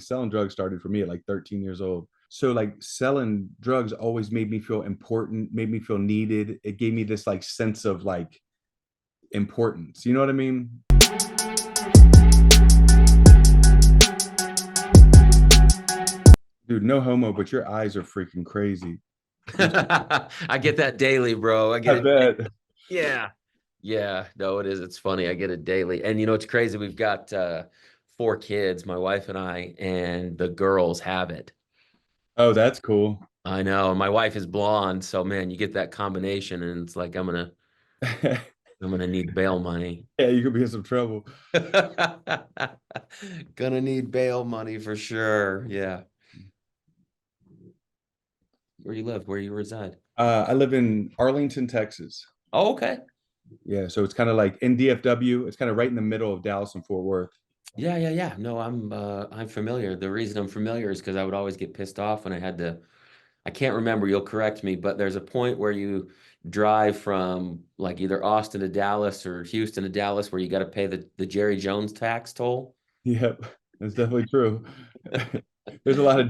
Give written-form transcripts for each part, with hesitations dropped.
selling drugs started for me at like 13 years old. So like selling drugs always made me feel important, made me feel needed. It gave me this like sense of like importance. You know what I mean? Dude, no homo, but your eyes are freaking crazy. I get that daily, bro. I I get it. bet. Yeah. Yeah. No, it is. It's funny. I get it daily. And you know, it's crazy. We've got four kids, my wife and I, and the girls have it. Oh, that's cool. I know. My wife is blonde, so man, you get that combination and it's like I'm gonna need bail money. Yeah, you could be in some trouble. Gonna need bail money for sure. Yeah. Where you live, where you reside. I live in Arlington, Texas. Oh, okay. Yeah, so it's kind of like in DFW. It's kind of right in the middle of Dallas and Fort Worth. Yeah, yeah, yeah. No, I'm familiar. The reason I'm familiar is because I would always get pissed off when I had to, I can't remember, you'll correct me, but there's a point where you drive from like either Austin to Dallas or Houston to Dallas where you got to pay the Jerry Jones tax toll. Yep, that's definitely true. There's a lot of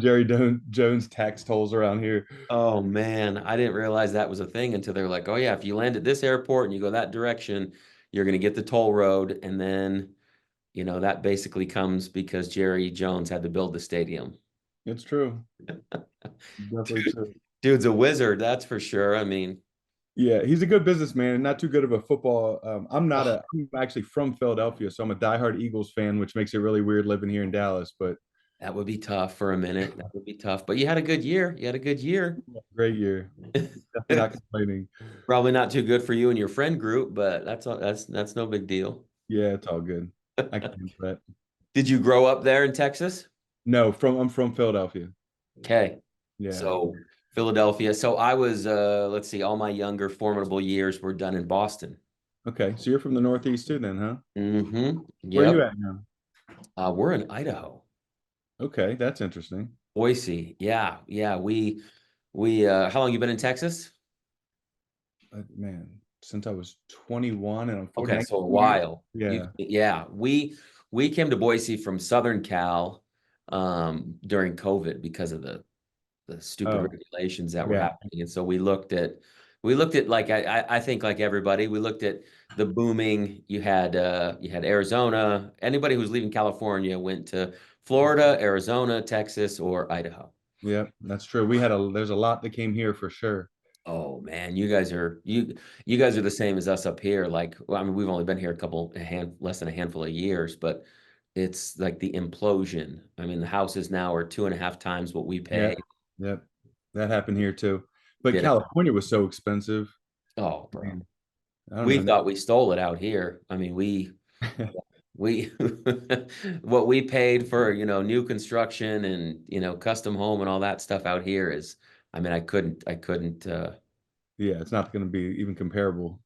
Jones tax tolls around here. Oh man, I didn't realize that was a thing until they were like, oh yeah, if you land at this airport and you go that direction, you're gonna get the toll road. And then, you know, that basically comes because Jerry Jones had to build the stadium. It's true. Definitely true. Dude's a wizard, that's for sure. I mean, Yeah, he's a good businessman and not too good of a football. I'm not oh, a. I'm actually from Philadelphia, so I'm a diehard Eagles fan, which makes it really weird living here in Dallas. But that would be tough for a minute. That would be tough. But you had a good year. You had a good year. great year. Definitely not complaining. Probably not too good for you and your friend group, but that's no big deal. Yeah, it's all good. I can't handle that. Did you grow up there in Texas? No, I'm from Philadelphia. Okay. Yeah. So Philadelphia. So I was let's see, all my younger formidable years were done in Boston. Okay, so you're from the Northeast too, then, huh? Mm-hmm. Where are you Yep. at now? We're in Idaho. Okay, that's interesting. Boise. Yeah. Yeah. We how long you been in Texas? Man, since I was 21 and I'm Okay, 49 so a years. while. You Yeah. yeah, we came to Boise from Southern Cal during COVID because of the stupid Oh, regulations that were yeah. happening. And so we looked at like I think like everybody, we looked at the booming. You had Arizona. Anybody who's leaving California went to Florida, Arizona, Texas, or Idaho. Yeah, that's true. There's a lot that came here for sure. Oh man, you guys are the same as us up here. Like, well, I mean, we've only been here less than a handful of years, but it's like the implosion. I mean, the houses now are two and a half times what we Yeah. pay. Yep. That happened here too. But Did it? California was so expensive. Oh, I bro. mean, I don't We know. thought we stole it out here. I mean, we what we paid for, new construction and, custom home and all that stuff out here is, I mean, I couldn't. Yeah, it's not going to be even comparable.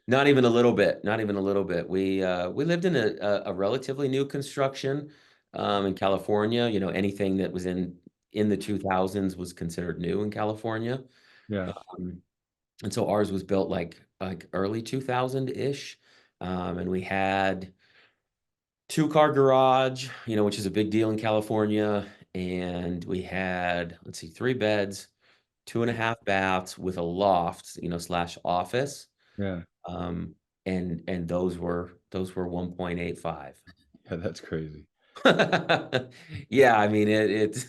Not even a little bit. Not even a little bit. We lived in a relatively new construction in California. You know, anything that was in the 2000s was considered new in California. Yeah. Um, and so ours was built like early 2000-ish. And we had two-car garage, which is a big deal in California. And we had, let's see, three beds, two and a half baths with a loft, slash office. Yeah. Um, and those were 1.85. Yeah, that's crazy. Yeah, I mean it's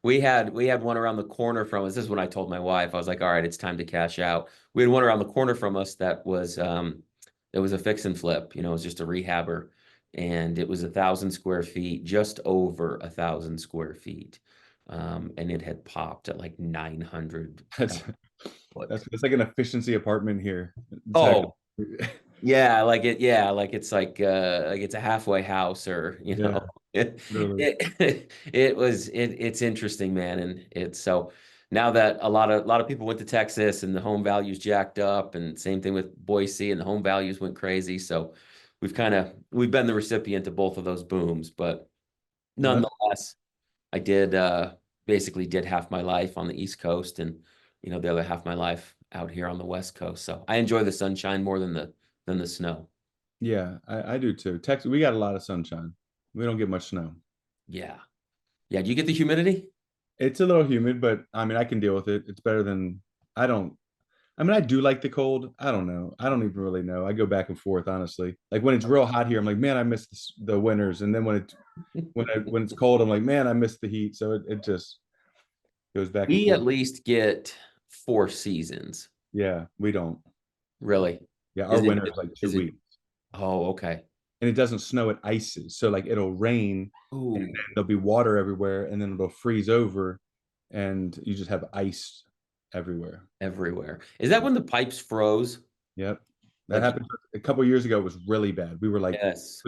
we had one around the corner from us. This is when I told my wife, I was like, all right, it's time to cash out. We had one around the corner from us that was a fix and flip, it was just a rehabber, and it was 1,000 square feet, just over 1,000 square feet. And it had popped at like 900 That's foot. that's it's like an efficiency apartment here. It's actually Oh, yeah, like it's a halfway house, or yeah, it, literally. it's interesting, man. And it's so now that a lot of people went to Texas and the home values jacked up, and same thing with Boise and the home values went crazy. So we've been the recipient of both of those booms, but Well, that's nonetheless, I basically did half my life on the East Coast, and the other half of my life out here on the West Coast. So I enjoy the sunshine more than the snow. yeah, I do too. Texas, we got a lot of sunshine. We don't get much snow. Yeah. Yeah. Do you get the humidity? It's a little humid, but I mean, I can deal with it. It's better than I don't. I mean, I do like the cold. I don't know. I don't even really know. I go back and forth, honestly. Like when it's real hot here, I'm like, man, I miss the winters. And then when it's cold, I'm like, man, I miss the heat. So it just goes back and We forth. at least get 4 seasons. Yeah, we don't. Really? Yeah, our Is it, winter is like two is it, weeks, oh, okay. and it doesn't snow. It ices. So like it'll rain, and then Ooh, there'll be water everywhere, and then it'll freeze over, and you just have ice everywhere. everywhere. Is that when the pipes froze? Yep. That Like, happened a couple of years ago. It was really bad. We were like, yes.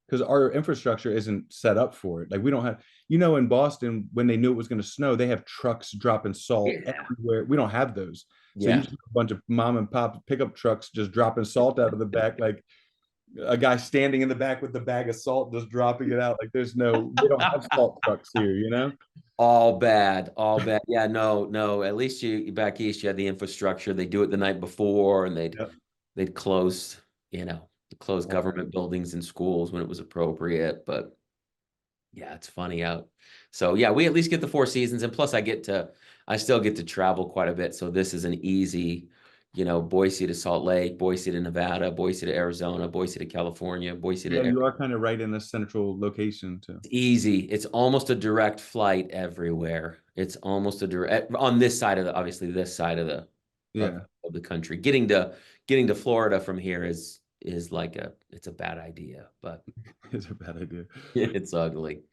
because our infrastructure isn't set up for it. Like we don't have, in Boston, when they knew it was going to snow, they have trucks dropping salt Yeah. everywhere. We don't have those. So you Yeah. just have a bunch of mom and pop pickup trucks just dropping salt out of the back, like a guy standing in the back with the bag of salt, just dropping it out. Like we don't have salt trucks here, you know? All bad, all bad. Yeah, no, no. At least back east, you had the infrastructure. They do it the night before, and Yep. they'd close All right. government buildings and schools when it was appropriate. But yeah, it's funny out. So yeah, we at least get the 4 seasons, and plus I still get to travel quite a bit. So this is an easy, Boise to Salt Lake, Boise to Nevada, Boise to Arizona, Boise to California, Boise Yeah, to you are kind of right in a central location too. easy. It's almost a direct flight everywhere. It's almost a direct on this side of obviously this side of, Yeah, of the country. Getting to Florida from here is like it's a bad idea, but it's a bad idea. it's ugly.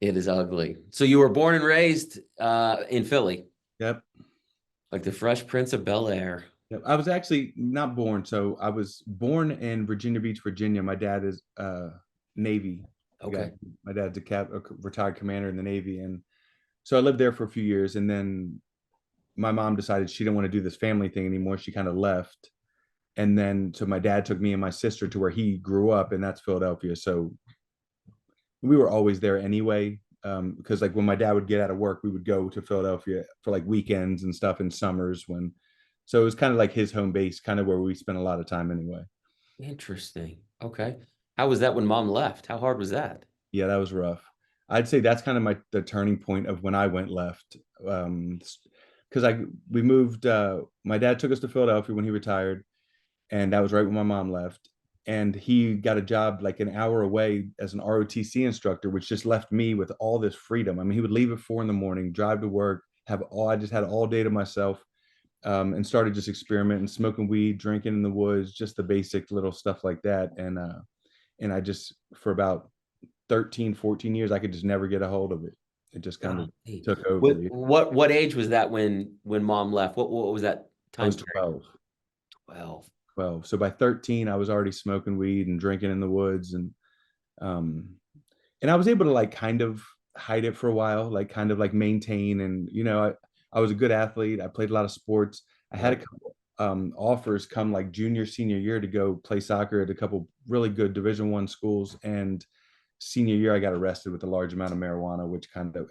It is ugly. So you were born and raised in Philly, Yep. like the Fresh Prince of Bel-Air. Yep. I was actually not born. So I was born in Virginia Beach, Virginia. My dad is Navy guy. Okay. My dad's a retired commander in the Navy. And so I lived there for a few years. And then my mom decided she didn't want to do this family thing anymore. She kind of left. And then so my dad took me and my sister to where he grew up, and that's Philadelphia. So we were always there anyway. Because like when my dad would get out of work, we would go to Philadelphia for like weekends and stuff in summers so it was kind of like his home base, kind of where we spent a lot of time anyway. Interesting. Okay. How was that when mom left? How hard was that? Yeah, that was rough. I'd say that's kind of the turning point of when I went left. Because we moved. My dad took us to Philadelphia when he retired, and that was right when my mom left. And he got a job like an hour away as an ROTC instructor, which just left me with all this freedom. I mean, he would leave at 4 in the morning, drive to work, I just had all day to myself, and started just experimenting, smoking weed, drinking in the woods, just the basic little stuff like that. And I just, for about 13, 14 years, I could just never get a hold of it. It just kind of Golly. took What over. what what age was that when mom left? What was that I time was period? 12. 12. 12. So by 13, I was already smoking weed and drinking in the woods. Um, and I was able to like kind of hide it for a while, like kind of like maintain. And, I was a good athlete. I played a lot of sports. I had a Yep. couple offers come like junior, senior year to go play soccer at a couple really good Division I schools. And senior year, I got arrested with a large amount of marijuana,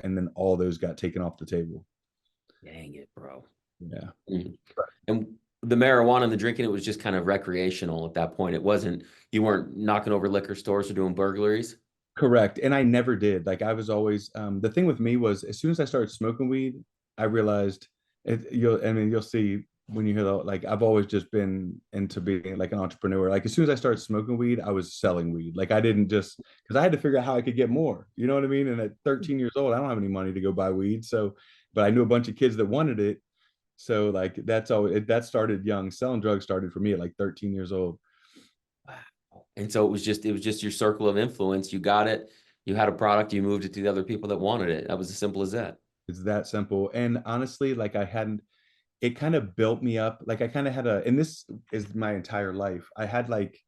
and then all those got taken off the table. Dang it, bro. Yeah. Mm. And the marijuana and the drinking, it was just kind of recreational at that point. You weren't knocking over liquor stores or doing burglaries. Correct. And I never did. Like I was always the thing with me was as soon as I started smoking weed, I realized you'll see when you hear like I've always just been into being like an entrepreneur. Like as soon as I started smoking weed, I was selling weed. Like I didn't just because I had to figure out how I could get more. You know what I mean? And at 13 years old, I don't have any money to go buy weed. So, but I knew a bunch of kids that wanted it. So like that started young. Selling drugs started for me at like 13 years old. Wow. And so it was just your circle of influence. You got it. You had a product, you moved it to the other people that wanted it. That was as simple as that. It's that simple. And honestly, like I hadn't it kind of built me up. Like I kind of and this is my entire life. I had like,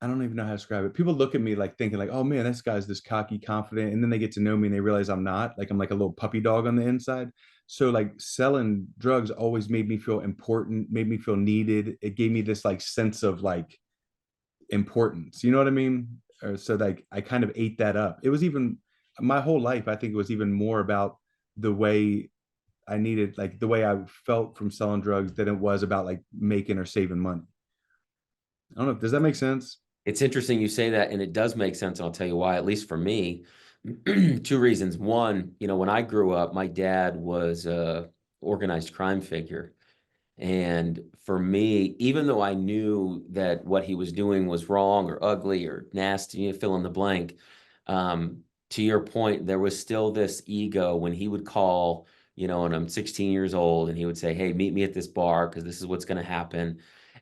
I don't even know how to describe it. People look at me like thinking like, oh man, this guy's this cocky, confident. And then they get to know me and they realize I'm not. Like I'm like a little puppy dog on the inside. So like selling drugs always made me feel important, made me feel needed. It gave me this like sense of like importance. You know what I mean? So like I kind of ate that up. It was even my whole life, I think it was even more about the way I needed, like the way I felt from selling drugs than it was about like making or saving money. I don't know. Does that make sense? It's interesting you say that, and it does make sense. And I'll tell you why, at least for me, Two reasons. One, when I grew up, my dad was a organized crime figure. And for me, even though I knew that what he was doing was wrong or ugly or nasty, fill in the blank, um, to your point, there was still this ego when he would call, and I'm 16 years old, and he would say, "Hey, meet me at this bar because this is what's going to happen."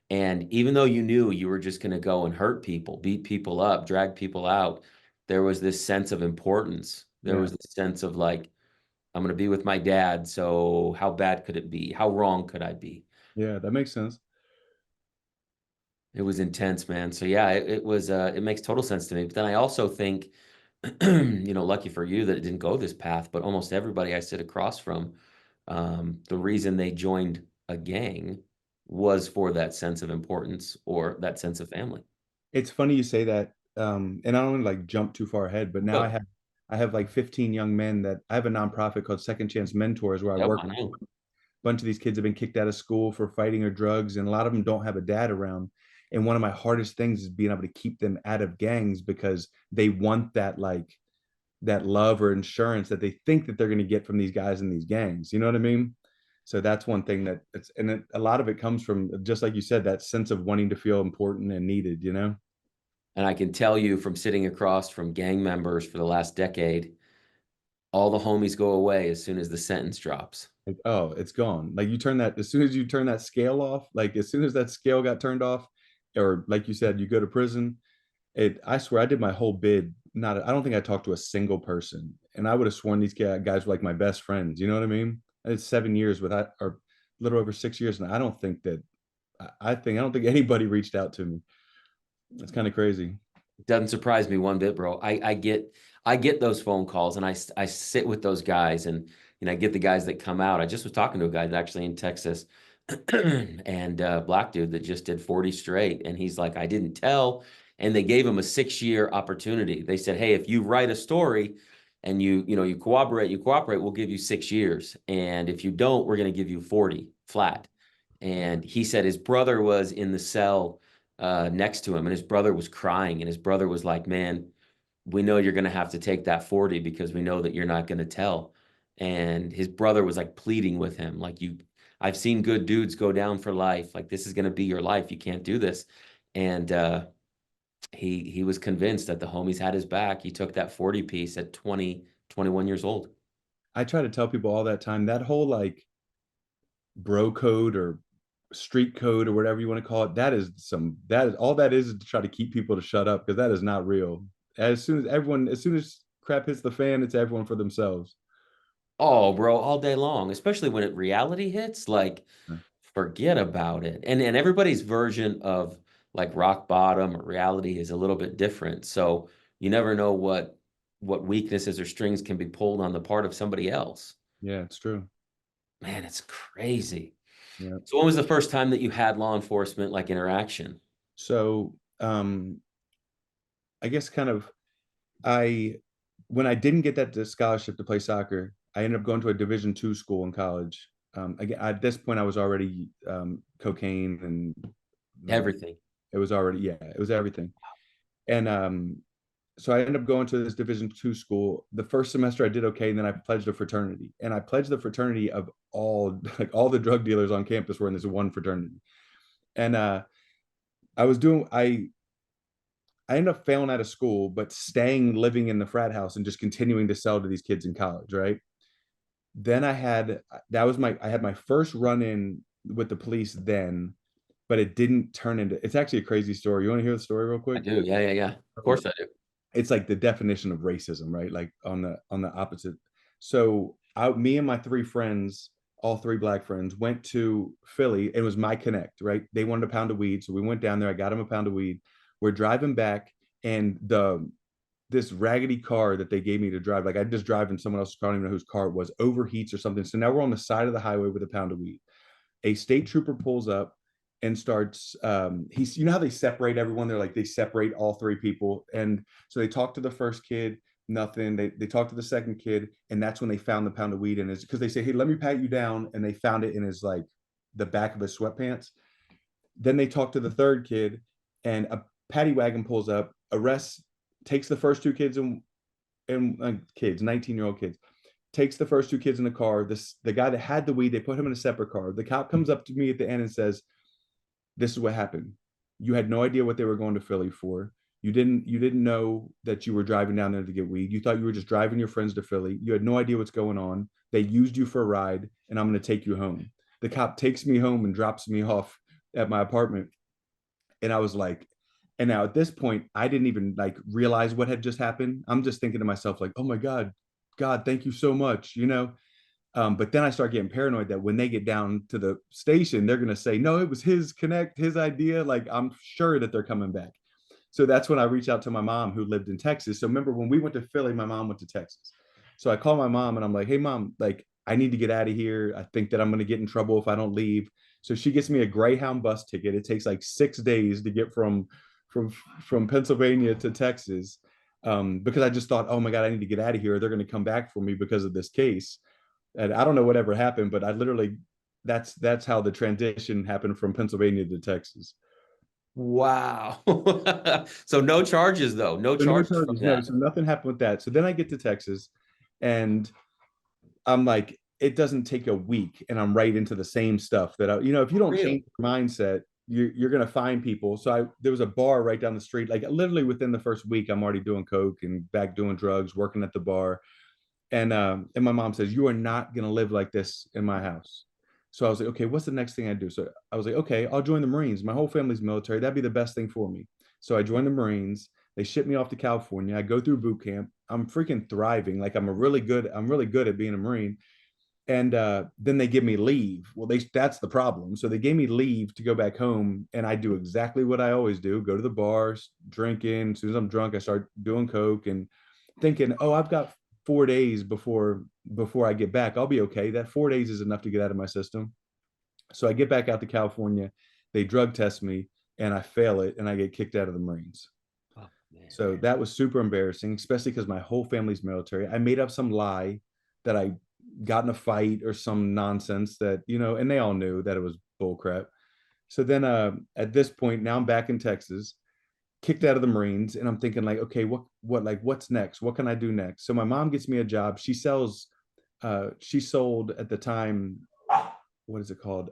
And even though you knew you were just going to go and hurt people, beat people up, drag people out, there was this sense of importance. There Yeah. was this sense of like, I'm going to be with my dad. So how bad could it be? How wrong could I be? Yeah, that makes sense. It was intense, man. So yeah, it was it makes total sense to me. But then I also think, lucky for you that it didn't go this path, but almost everybody I sit across from, the reason they joined a gang was for that sense of importance or that sense of family. It's funny you say that. And I don't want to like jump too far ahead, but now Good. I have like 15 young men that I have a nonprofit called Second Chance Mentors where I Yep, work I with know. a bunch of these kids have been kicked out of school for fighting or drugs, and a lot of them don't have a dad around. And one of my hardest things is being able to keep them out of gangs because they want that like that love or insurance that they think that they're going to get from these guys in these gangs. You know what I mean? So that's one thing that it's, and a lot of it comes from just like you said, that sense of wanting to feel important and needed, you know? And I can tell you from sitting across from gang members for the last decade, all the homies go away as soon as the sentence drops. Like, oh, it's gone. Like you turn that, as soon as you turn that scale off, like as soon as that scale got turned off, or like you said, you go to prison, I swear I did my whole bid. I don't think I talked to a single person. And I would have sworn these guys were like my best friends. You know what I mean? It's 7 years without, or a little over 6 years. And I don't think that, I don't think anybody reached out to me. It's kind of crazy. Doesn't surprise me one bit, bro. I get those phone calls and I sit with those guys and I get the guys that come out. I just was talking to a guy that actually in Texas and black dude that just did 40 straight and he's like, I didn't tell. And they gave him a 6 year opportunity. They said, hey, if you write a story and you cooperate, we'll give you 6 years. And if you don't, we're going to give you 40 flat. And he said his brother was in the cell next to him, and his brother was crying, and his brother was like, "Man, we know you're going to have to take that 40 because we know that you're not going to tell." And his brother was like pleading with him, like, I've seen good dudes go down for life. Like this is going to be your life. You can't do this." And he was convinced that the homies had his back. He took that 40 piece at 20, 21 years old. I try to tell people all that time that whole like bro code or street code or whatever you want to call it, that is all that is to try to keep people to shut up because that is not real. As soon as crap hits the fan, it's everyone for themselves. Oh, bro, all day long, especially when reality hits, like Yeah. forget about it. And everybody's version of like rock bottom or reality is a little bit different. So you never know what weaknesses or strings can be pulled on the part of somebody else. Yeah, it's true. Man, it's crazy. Yeah. So when was the first time that you had law enforcement like interaction? So I guess kind of I when I didn't get that scholarship to play soccer, I ended up going to a Division II school in college. Again, at this point, I was already cocaine and like Everything. it was already, yeah, it was everything. And so I ended up going to this Division II school. The first semester I did okay, and then I pledged a fraternity. And I pledged the fraternity of all like all the drug dealers on campus were in this one fraternity. And I was doing I ended up failing out of school, but staying living in the frat house and just continuing to sell to these kids in college, right? Then I had my first run in with the police then, but it didn't turn into it's actually a crazy story. You want to hear the story real I quick? do. Yeah, yeah, yeah. Of course I do. It's like the definition of racism, right? Like on the opposite. So me and my three friends, all three black friends, went to Philly. It was my connect, right? They wanted a pound of weed, so we went down there. I got them a pound of weed. We're driving back, and the this raggedy car that they gave me to drive, like I just drive in someone else's car, I don't even know whose car it was, overheats or something. So now we're on the side of the highway with a pound of weed. A state trooper pulls up and starts he's you know how they separate everyone, they're like they separate all three people, and so they talk to the first kid, nothing, they talk to the second kid, and that's when they found the pound of weed in his, because they say, hey, let me pat you down, and they found it in his like the back of his sweatpants. Then they talk to the third kid, and a paddy wagon pulls up, arrests, takes the first two kids and kids, 19-year-old kids, takes the first two kids in the car. The guy that had the weed, they put him in a separate car. The cop comes up to me at the end and says, "This is what happened. You had no idea what they were going to Philly for. You didn't know that you were driving down there to get weed. You thought you were just driving your friends to Philly. You had no idea what's going on. They used you for a ride, and I'm going to take you home." The cop takes me home and drops me off at my apartment. And I was like, and now at this point, I didn't even like realize what had just happened. I'm just thinking to myself, like, oh my God, thank you so much, you know? But then I start getting paranoid that when they get down to the station, they're gonna say, no, it was his idea. Like I'm sure that they're coming back. So that's when I reached out to my mom who lived in Texas. So remember when we went to Philly, my mom went to Texas. So I call my mom and I'm like, hey mom, like I need to get out of here. I think that I'm gonna get in trouble if I don't leave. So she gets me a Greyhound bus ticket. It takes like 6 days to get from from Pennsylvania to Texas. Because I just thought, oh my God, I need to get out of here. They're gonna come back for me because of this case. And I don't know whatever happened, but I literally that's how the transition happened from Pennsylvania to Texas. Wow. So no charges though. No So no charges from charges, no. that. So nothing happened with that. So then I get to Texas, and I'm like, it doesn't take a week, and I'm right into the same stuff that if you don't Really? change your mindset, you're gonna find people. So there was a bar right down the street, like literally within the first week, I'm already doing coke and back doing drugs, working at the bar. And my mom says, you are not going to live like this in my house. So I was like, okay, what's the next thing I do? So I was like, okay, I'll join the Marines. My whole family's military. That'd be the best thing for me. So I joined the Marines. They shipped me off to California. I go through boot camp. I'm freaking thriving. Like I'm really good at being a Marine. And then they give me leave. Well, that's the problem. So they gave me leave to go back home, and I do exactly what I always do: go to the bars, drinking. As soon as I'm drunk, I start doing coke and thinking, oh, I've got 4 days before I get back. I'll be okay. That 4 days is enough to get out of my system. So I get back out to California. They drug test me, and I fail it, and I get kicked out of the Marines. Oh, man. So that was super embarrassing, especially because my whole family's military. I made up some lie that I got in a fight or some nonsense that, and they all knew that it was bullcrap. So then at this point, now I'm back in Texas, kicked out of the Marines, and I'm thinking like, okay, what's next? What can I do next? So my mom gets me a job. She sold at the time, what is it called?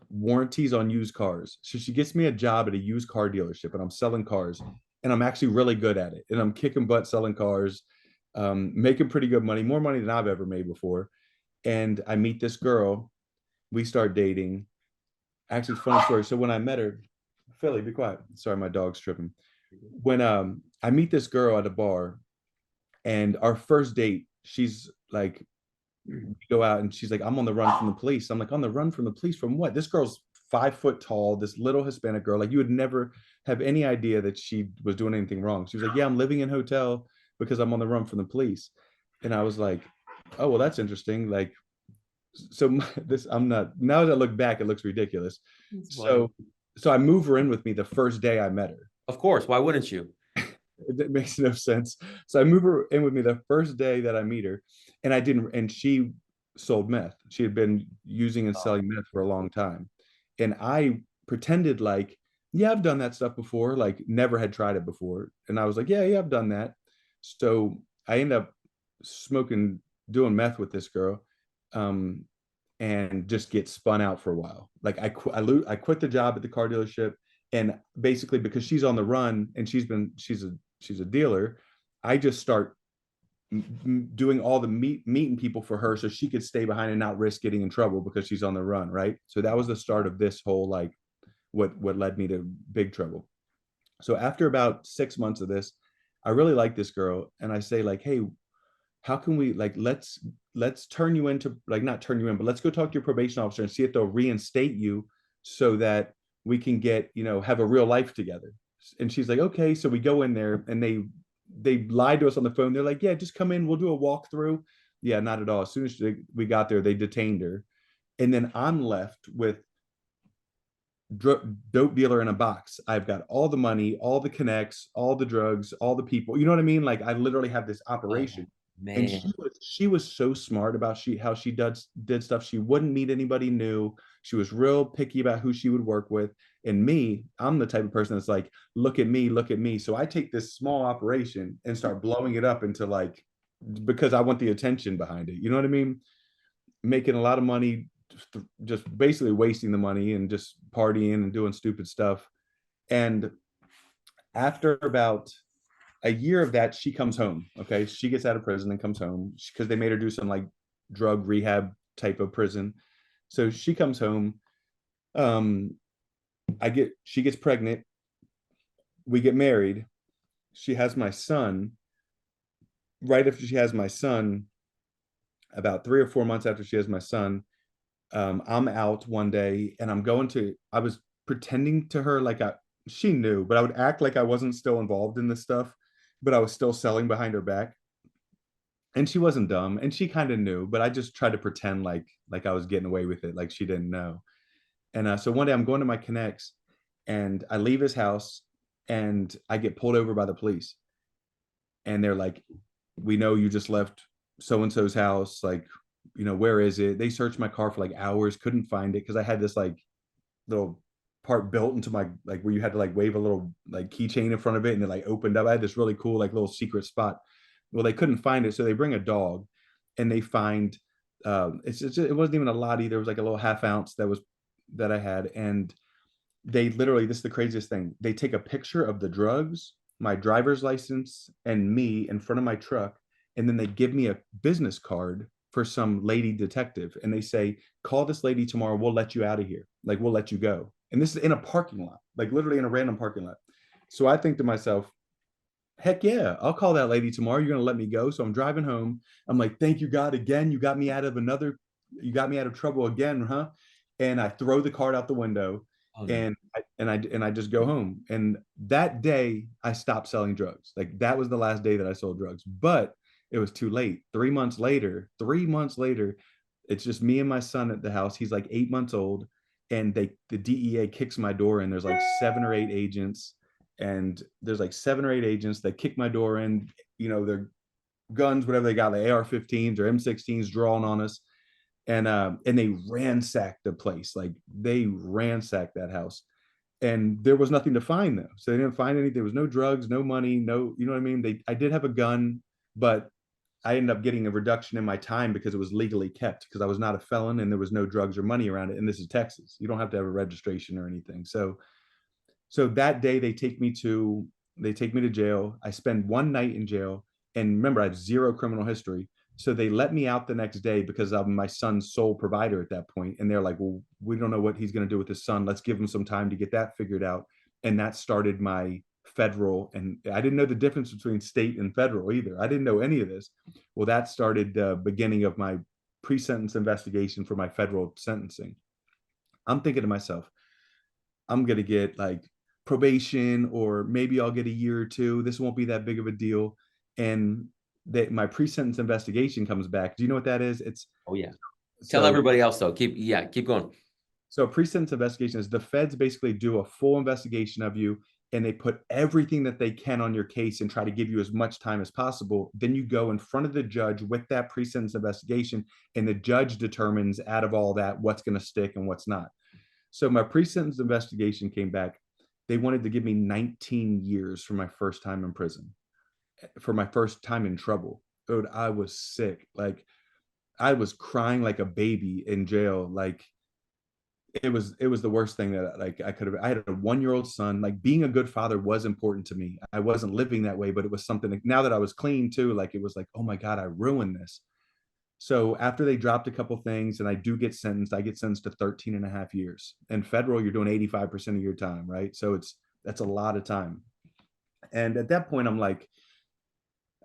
Warranties on used cars. So she gets me a job at a used car dealership, and I'm selling cars, and I'm actually really good at it. And I'm kicking butt selling cars, making pretty good money, more money than I've ever made before. And I meet this girl. We start dating. Actually, funny story. So when I met her, Philly, be quiet. Sorry, my dog's tripping. When I meet this girl at a bar, and our first date, she's like, we go out and she's like, I'm on the run from the police. I'm like, on the run from the police from what? This girl's 5 foot tall, this little Hispanic girl. Like you would never have any idea that she was doing anything wrong. She was like, yeah, I'm living in a hotel because I'm on the run from the police. And I was like, oh, well, that's interesting. Like, so this, I'm not, now that I look back, it looks ridiculous. That's funny. So I move her in with me the first day I met her. Of course. Why wouldn't you? It makes no sense. So I move her in with me the first day that I meet her, and I didn't. And she sold meth. She had been using and Oh, selling meth for a long time, and I pretended like, yeah, I've done that stuff before. Like never had tried it before, and I was like, yeah, I've done that. So I end up smoking, doing meth with this girl, um, and just get spun out for a while. Like I quit the job at the car dealership, and basically because she's on the run and she's a dealer, I just start doing all the meeting people for her so she could stay behind and not risk getting in trouble because she's on the run, right? So that was the start of this whole like what led me to big trouble. So after about 6 months of this, I really like this girl, and I say like, hey, how can we like let's turn you into, like, not turn you in, but let's go talk to your probation officer and see if they'll reinstate you so that we can get, have a real life together. And she's like, okay. So we go in there, and they lied to us on the phone. They're like, yeah, just come in, we'll do a walkthrough. Yeah, not at all. As soon as we got there, they detained her. And then I'm left with dope dealer in a box. I've got all the money, all the connects, all the drugs, all the people. You know what I mean? Like I literally have this oh, operation. And man. she was so smart about how she did stuff. She wouldn't meet anybody new. She was real picky about who she would work with. And me, I'm the type of person that's like, look at me, look at me. So I take this small operation and start blowing it up into like, because I want the attention behind it. You know what I mean? Making a lot of money, just basically wasting the money and just partying and doing stupid stuff. And after about a year of that, she comes home. Okay, she gets out of prison and comes home because they made her do some like drug rehab type of prison. So she comes home. Um, she gets pregnant. We get married. She has my son. Right after she has my son, about 3 or 4 months after she has my son, I'm out one day and I was pretending to her like she knew, but I would act like I wasn't still involved in this stuff, but I was still selling behind her back. And she wasn't dumb and she kind of knew, but I just tried to pretend like I was getting away with it, like she didn't know. And so one day I'm going to my connects and I leave his house and I get pulled over by the police. And they're like, we know you just left so and so's house. Like, where is it? They searched my car for like hours, couldn't find it because I had this like little part built into my, like, where you had to like wave a little like keychain in front of it and it like opened up. I had this really cool like little secret spot. Well, they couldn't find it, so they bring a dog and they find it wasn't even a lot either. It was like a little half ounce that I had. And they literally, this is the craziest thing, they take a picture of the drugs, my driver's license, and me in front of my truck, and then they give me a business card for some lady detective, and they say, call this lady tomorrow, we'll let you out of here, like we'll let you go. And this is in a parking lot, like literally in a random parking lot. So I think to myself, heck yeah, I'll call that lady tomorrow. You're gonna let me go. So I'm driving home. I'm like, thank you, God, again. You got me out of trouble again, huh? And I throw the card out the window Oh no. and I just go home. And that day I stopped selling drugs. Like that was the last day that I sold drugs. But it was too late. 3 months later, it's just me and my son at the house. He's like 8 months old. And the DEA kicks my door in. There's like 7 or 8 agents, and there's like 7 or 8 agents that kick my door in, their guns, whatever they got, like AR-15s or M16s drawing on us. And they ransacked the place. Like they ransacked that house. And there was nothing to find though. So they didn't find anything. There was no drugs, no money, no, you know what I mean? I did have a gun, but I ended up getting a reduction in my time because it was legally kept because I was not a felon and there was no drugs or money around it. And this is Texas. You don't have to have a registration or anything. So that day they take me to jail. I spend one night in jail. And remember, I have zero criminal history. So they let me out the next day because I'm my son's sole provider at that point. And they're like, well, we don't know what he's going to do with his son. Let's give him some time to get that figured out. And that started my federal. And I didn't know the difference between state and federal either. I didn't know any of this. Well, that started the beginning of my pre-sentence investigation for my federal sentencing. I'm thinking to myself, I'm going to get like probation, or maybe I'll get a year or two. This won't be that big of a deal. And my pre-sentence investigation comes back. Do you know what that is? It's Oh yeah. Tell so everybody else though. Keep going. so pre-sentence investigation is the feds basically do a full investigation of you, and they put everything that they can on your case and try to give you as much time as possible. Then you go in front of the judge with that pre-sentence investigation, and the judge determines out of all that what's going to stick and what's not. So my pre-sentence investigation came back. They wanted to give me 19 years for my first time in prison, for my first time in trouble. Dude, I was sick. Like I was crying like a baby in jail. Like it was the worst thing that like I could have. I had a 1-year-old son. Like being a good father was important to me. I wasn't living that way, but it was something like, now that I was clean too, like it was like, oh my God, I ruined this. So after they dropped a couple things and I do get sentenced, I get sentenced to 13 and a half years. And federal, you're doing 85% of your time, right? So that's a lot of time. And at that point, I'm like,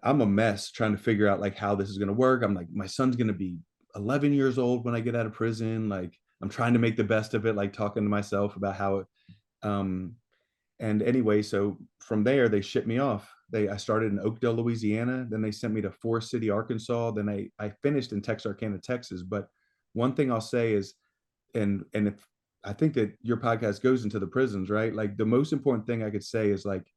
I'm a mess trying to figure out like how this is going to work. I'm like, my son's going to be 11 years old when I get out of prison. Like I'm trying to make the best of it, like talking to myself about how it, um, and anyway, so from there they shipped me off. I started in Oakdale, Louisiana. Then they sent me to Forest City, Arkansas. Then I finished in Texarkana, Texas. But one thing I'll say is, and if I think that your podcast goes into the prisons, right? Like the most important thing I could say is like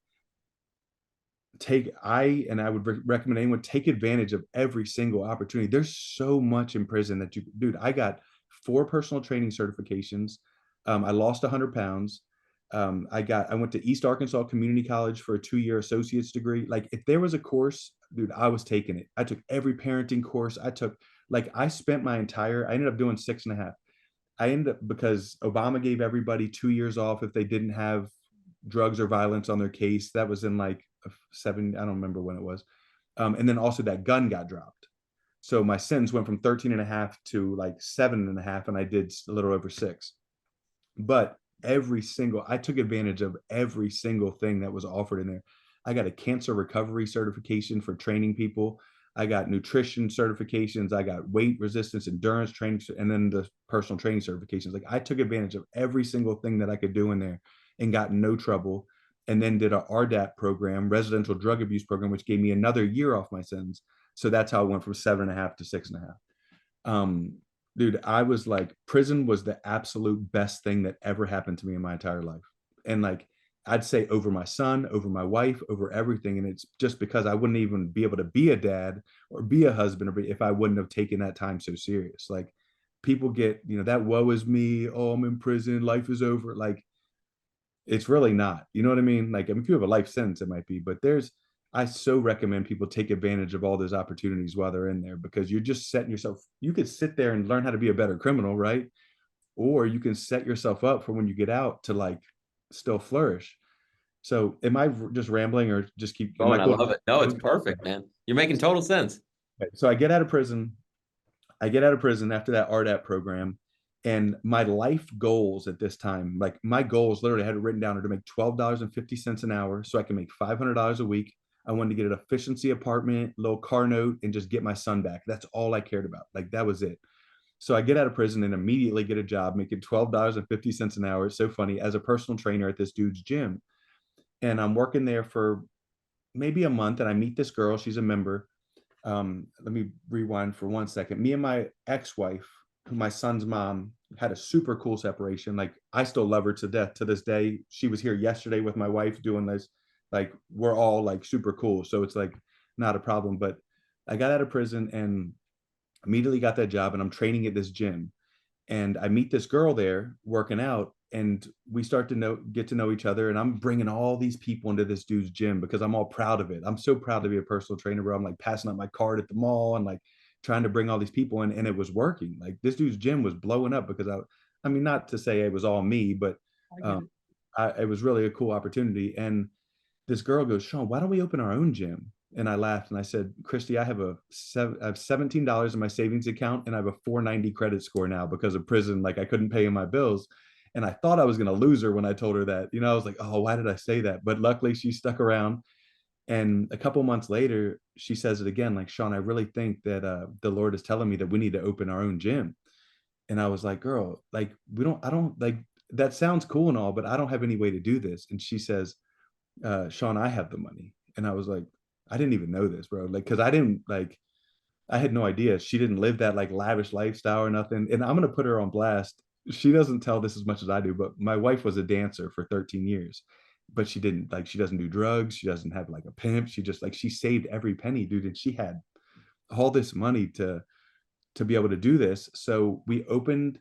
I would recommend anyone take advantage of every single opportunity. There's so much in prison that you, dude, I got 4 personal training certifications. I lost 100 pounds. I went to East Arkansas Community College for a 2-year associate's degree. Like if there was a course, dude, I was taking it. I took every parenting course. I spent I ended up doing 6.5. I ended up, because Obama gave everybody 2 years off if they didn't have drugs or violence on their case. That was in like I don't remember when it was. And then also that gun got dropped. So my sentence went from 13 and a half to like 7.5, and I did a little over 6. But I took advantage of every single thing that was offered in there. I got a cancer recovery certification for training people. I got nutrition certifications. I got weight resistance, endurance training, and then the personal training certifications. Like I took advantage of every single thing that I could do in there and got in no trouble. And then did a RDAP program, residential drug abuse program, which gave me another year off my sentence. So that's how I went from 7.5 to 6.5. um Dude, I was like, prison was the absolute best thing that ever happened to me in my entire life. And like, I'd say over my son, over my wife, over everything. And it's just because I wouldn't even be able to be a dad or be a husband if I wouldn't have taken that time so serious. Like people get, that woe is me, oh, I'm in prison, life is over. Like it's really not. You know what I mean? Like, I mean, if you have a life sentence, it might be, but I so recommend people take advantage of all those opportunities while they're in there, because you're just setting yourself, you could sit there and learn how to be a better criminal, right? Or you can set yourself up for when you get out to like still flourish. So am I just rambling, or am I I going? love it. No, it's perfect, man. You're making total sense. So I get out of prison after that RDAP program. And my life goals at this time, like my goals literally I had it written down, are to make $12.50 an hour so I can make $500 a week. I wanted to get an efficiency apartment, little car note, and just get my son back. That's all I cared about. Like that was it. So I get out of prison and immediately get a job making $12.50 an hour. It's so funny, as a personal trainer at this dude's gym. And I'm working there for maybe a month, and I meet this girl. She's a member. Let me rewind for 1 second. Me and my ex-wife, who my son's mom, had a super cool separation. Like I still love her to death to this day. She was here yesterday with my wife doing this. Like we're all like super cool. So it's like not a problem. But I got out of prison and immediately got that job, and I'm training at this gym. And I meet this girl there working out, and we start to get to know each other. And I'm bringing all these people into this dude's gym because I'm all proud of it. I'm so proud to be a personal trainer, bro. I'm like passing out my card at the mall and like trying to bring all these people in, and it was working. Like this dude's gym was blowing up because I mean, not to say it was all me, but um, it was really a cool opportunity. And this girl goes, Shawn, why don't we open our own gym? And I laughed and I said, Christy, I have $17 in my savings account, and I have a 490 credit score now because of prison. Like I couldn't pay my bills. And I thought I was going to lose her when I told her that. I was like, oh, why did I say that? But luckily she stuck around. And a couple months later, she says it again, like, Shawn, I really think that the Lord is telling me that we need to open our own gym. And I was like, girl, like, I don't like, that sounds cool and all, but I don't have any way to do this. And she says, Shawn, I have the money. And I was like, I didn't even know this, bro. Like, cause I had no idea. She didn't live that like lavish lifestyle or nothing. And I'm going to put her on blast. She doesn't tell this as much as I do, but my wife was a dancer for 13 years, but she doesn't do drugs. She doesn't have like a pimp. She saved every penny, dude. And she had all this money to be able to do this. So we opened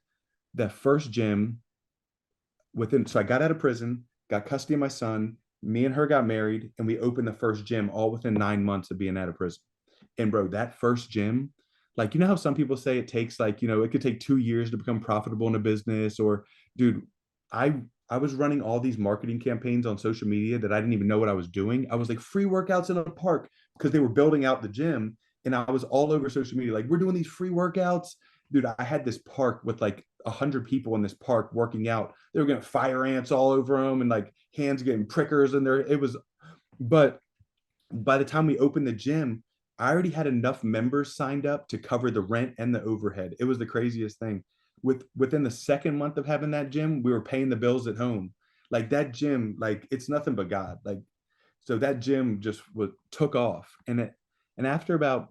that first gym so I got out of prison, got custody of my son, me and her got married, and we opened the first gym all within 9 months of being out of prison. And bro, that first gym, like, how some people say it takes like, it could take 2 years to become profitable in a business, or dude, I I was running all these marketing campaigns on social media that I didn't even know what I was doing. I was like free workouts in a park because they were building out the gym. And I was all over social media, like, we're doing these free workouts. Dude, I had this park with like 100 people in this park working out. They were getting fire ants all over them and like hands getting prickers in there. But by the time we opened the gym, I already had enough members signed up to cover the rent and the overhead. It was the craziest thing. Within the second month of having that gym, we were paying the bills at home. Like that gym, like it's nothing but God. Like so that gym just took off. And after about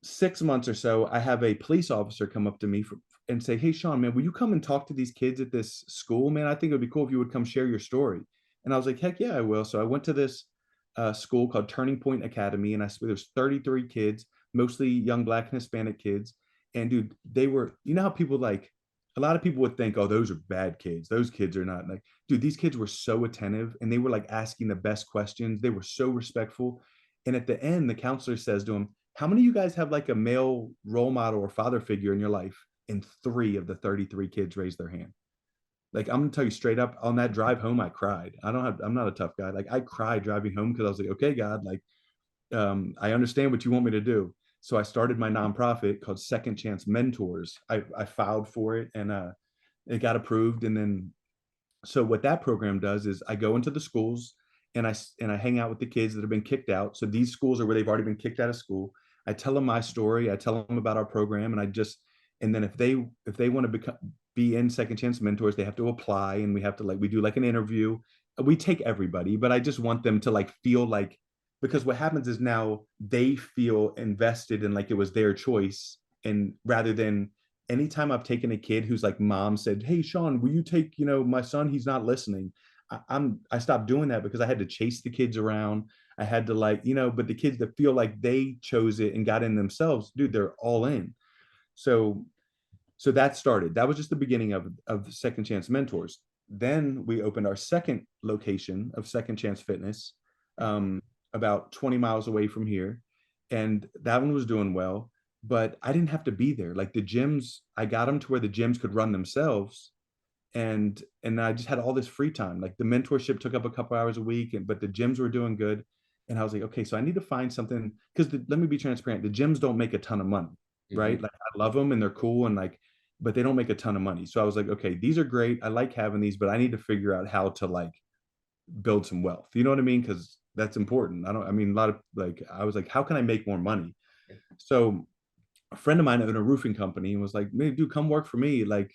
6 months or so, I have a police officer come up to me and say, "Hey, Shawn, man, will you come and talk to these kids at this school, man? I think it would be cool if you would come share your story." And I was like, "Heck yeah, I will." So I went to this school called Turning Point Academy, and there's 33 kids, mostly young Black and Hispanic kids. And dude, they were, you know how people like, a lot of people would think, oh, those are bad kids. Those kids are not like, dude, these kids were so attentive and they were like asking the best questions. They were so respectful. And at the end, the counselor says to them, how many of you guys have like a male role model or father figure in your life? And three of the 33 kids raised their hand. Like I'm gonna tell you straight up, on that drive home, I cried. I'm not a tough guy. Like I cried driving home because I was like, okay, God, like I understand what you want me to do. So I started my nonprofit called Second Chance Mentors. I filed for it and it got approved. And then so what that program does is I go into the schools and I hang out with the kids that have been kicked out. So these schools are where they've already been kicked out of school. I tell them my story. I tell them about our program, and I just and then if they want to be in Second Chance Mentors, they have to apply, and we do like an interview. We take everybody, but I just want them to like feel like, because what happens is now they feel invested in like it was their choice, and rather than anytime I've taken a kid who's like mom said, "Hey Shawn, will you take, my son, he's not listening." I stopped doing that because I had to chase the kids around. I had to like, but the kids that feel like they chose it and got in themselves, dude, they're all in. So that started. That was just the beginning of Second Chance Mentors. Then we opened our second location of Second Chance Fitness, um, about 20 miles away from here, and that one was doing well. But I didn't have to be there. Like the gyms, I got them to where the gyms could run themselves, and I just had all this free time. Like the mentorship took up a couple hours a week, but the gyms were doing good. And I was like, okay, so I need to find something because let me be transparent. The gyms don't make a ton of money, Mhm. right? Like I love them and they're cool and like, but they don't make a ton of money. So I was like, okay, these are great. I like having these, but I need to figure out how to like build some wealth. You know what I mean? Because that's important. I mean, a lot of like, I was like, how can I make more money? So a friend of mine owned a roofing company and was like, "Man, dude, come work for me. Like,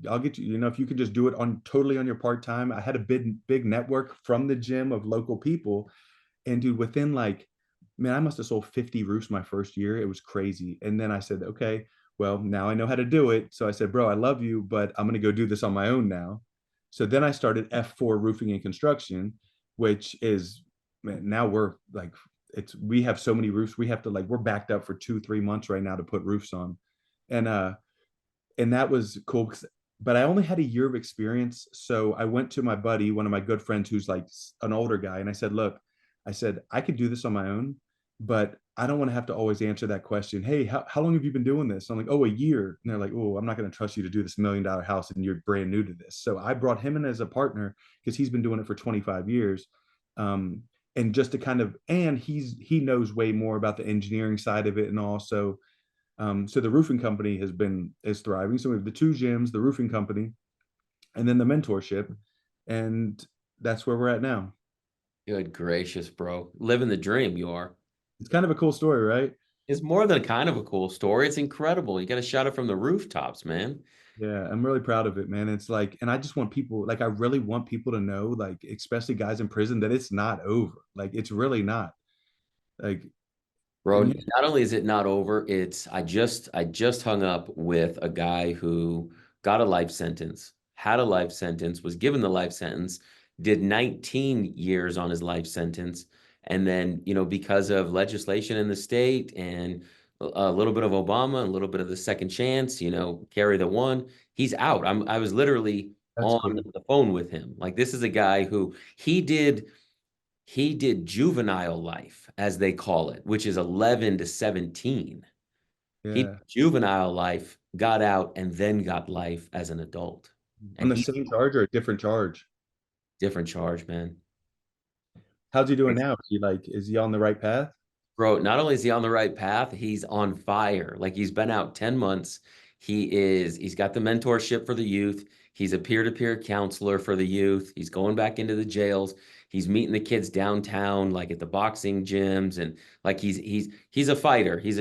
I'll get you. If you could just do it on totally on your part time." I had a big network from the gym of local people, and dude, within like, man, I must have sold 50 roofs my first year. It was crazy. And then I said, okay, well, now I know how to do it. So I said, bro, I love you, but I'm gonna go do this on my own now. So then I started F4 Roofing and Construction, which is, man, now we're like we have so many roofs. We have to like we're backed up for 2 3 months right now to put roofs on. And that was cool but I only had a year of experience. So I went to my buddy, one of my good friends who's like an older guy, and I said, look, I said, I could do this on my own, but I don't want to have to always answer that question. Hey, how long have you been doing this? I'm like, oh, a year. And they're like, oh, I'm not going to trust you to do this $1 million house and you're brand new to this. So I brought him in as a partner because he's been doing it for 25 years. Um, and just to kind of, and he knows way more about the engineering side of it and also so the roofing company is thriving. So we have the two gyms, the roofing company, and then the mentorship, and that's where we're at now. Good gracious, bro. Living the dream, you are. It's kind of a cool story, right? It's more than kind of a cool story. It's incredible. You got to shout it from the rooftops, man. Yeah, I'm really proud of it, man. It's like, and I just want people, like, I really want people to know, like, especially guys in prison, that it's not over. Like, it's really not. Like, Bro, and you, not only is it not over, it's I just hung up with a guy who got a life sentence, had a life sentence, was given the life sentence, did 19 years on his life sentence, and then, because of legislation in the state and a little bit of Obama, a little bit of the second chance, carry the one, he's out. I was literally that's on cool. the phone with him. Like this is a guy who he did juvenile life, as they call it, which is 11 to 17. He did Yeah. juvenile life, got out, and then got life as an adult. On And the he's same charge or a different charge? different charge, man. How's he doing now? Is he on the right path? Bro, not only is he on the right path, he's on fire. Like he's been out 10 months. He's got the mentorship for the youth. He's a peer-to-peer counselor for the youth. He's going back into the jails. He's meeting the kids downtown, like at the boxing gyms, and like he's a fighter. He's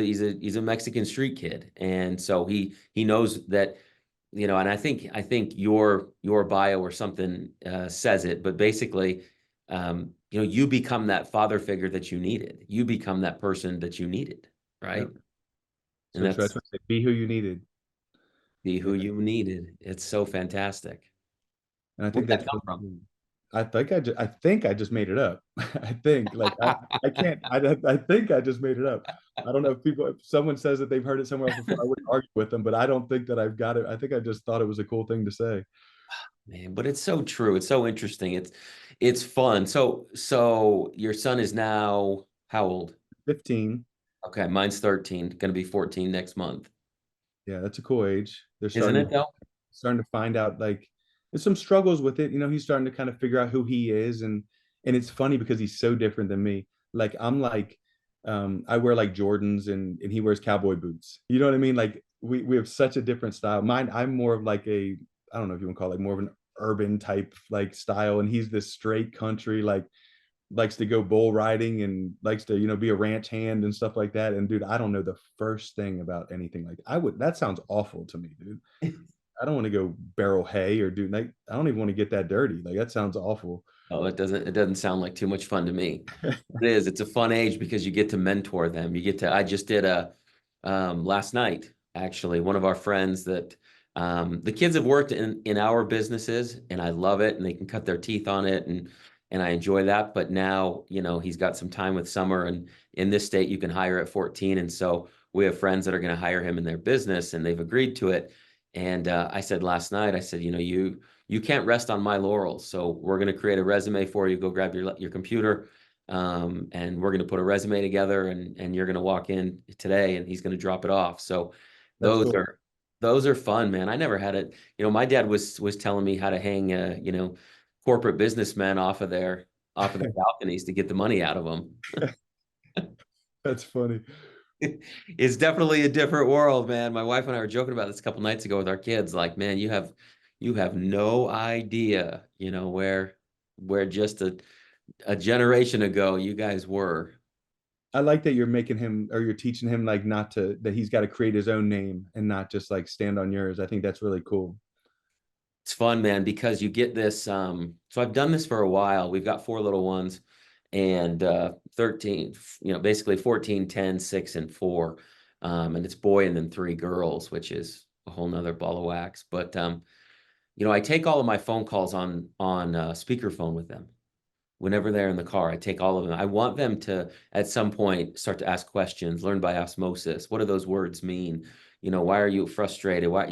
a Mexican street kid. And so he knows that, and I think your bio or something says it, but basically you become that father figure that you needed. You become that person that you needed, Yeah. right? And So that's that's what I say, be who you needed. be Yeah. who you needed. It's so fantastic. And I Where'd think that that's come really from? cool. I think I just made it up. I think like I can't I think I just made it up. I don't know if people, if someone says that they've heard it somewhere else before, I wouldn't argue with them, but I don't think that I've got it. I think I just thought it was a cool thing to say. Man, but it's so true. It's so interesting. It's fun. So your son is now how old? 15. Okay, mine's 13, gonna be 14 next month. Yeah, that's a cool age. They're Isn't it though? starting to find out like there's some struggles with it. You know, he's starting to kind of figure out who he is, and it's funny because he's so different than me. Like I'm like I wear like Jordans and he wears cowboy boots. You know what I mean? Like we have such a different style. Mine, I'm more of like a, I don't know if you want to call it, like more of an urban type like style, and he's this straight country, like likes to go bull riding and likes to, you know, be a ranch hand and stuff like that. And dude, I don't know the first thing about anything like that. I would, that sounds awful to me, dude. I don't want to go barrel hay or do like, I don't even want to get that dirty. Like that sounds awful. Oh, it doesn't sound like too much fun to me. It is. It's a fun age because you get to mentor them. You get to, I just did a last night, actually, one of our friends that the kids have worked in our businesses and I love it and they can cut their teeth on it and I enjoy that. But now, he's got some time with summer and in this state you can hire at 14. And so we have friends that are going to hire him in their business and they've agreed to it. And I said last night, I said, you can't rest on my laurels. So we're going to create a resume for you. Go grab your computer, and we're going to put a resume together, and you're going to walk in today, and he's going to drop it off. So That's those cool. are those are fun, man. I never had it. My dad was telling me how to hang, corporate businessmen off of their balconies to get the money out of them. That's funny. It's definitely a different world, man. My wife and I were joking about this a couple nights ago with our kids. Like, man, you have no idea, where just a generation ago you guys were. I like that you're making him, or you're teaching him like not to, that he's got to create his own name and not just like stand on yours. I think that's really cool. It's fun, man, because you get this. So I've done this for a while. We've got four little ones and 13, basically 14, 10, 6, and 4. And it's boy and then 3 girls, which is a whole nother ball of wax. But I take all of my phone calls on speakerphone with them. Whenever they're in the car, I take all of them. I want them to, at some point, start to ask questions, learn by osmosis. What do those words mean? Why are you frustrated? Why,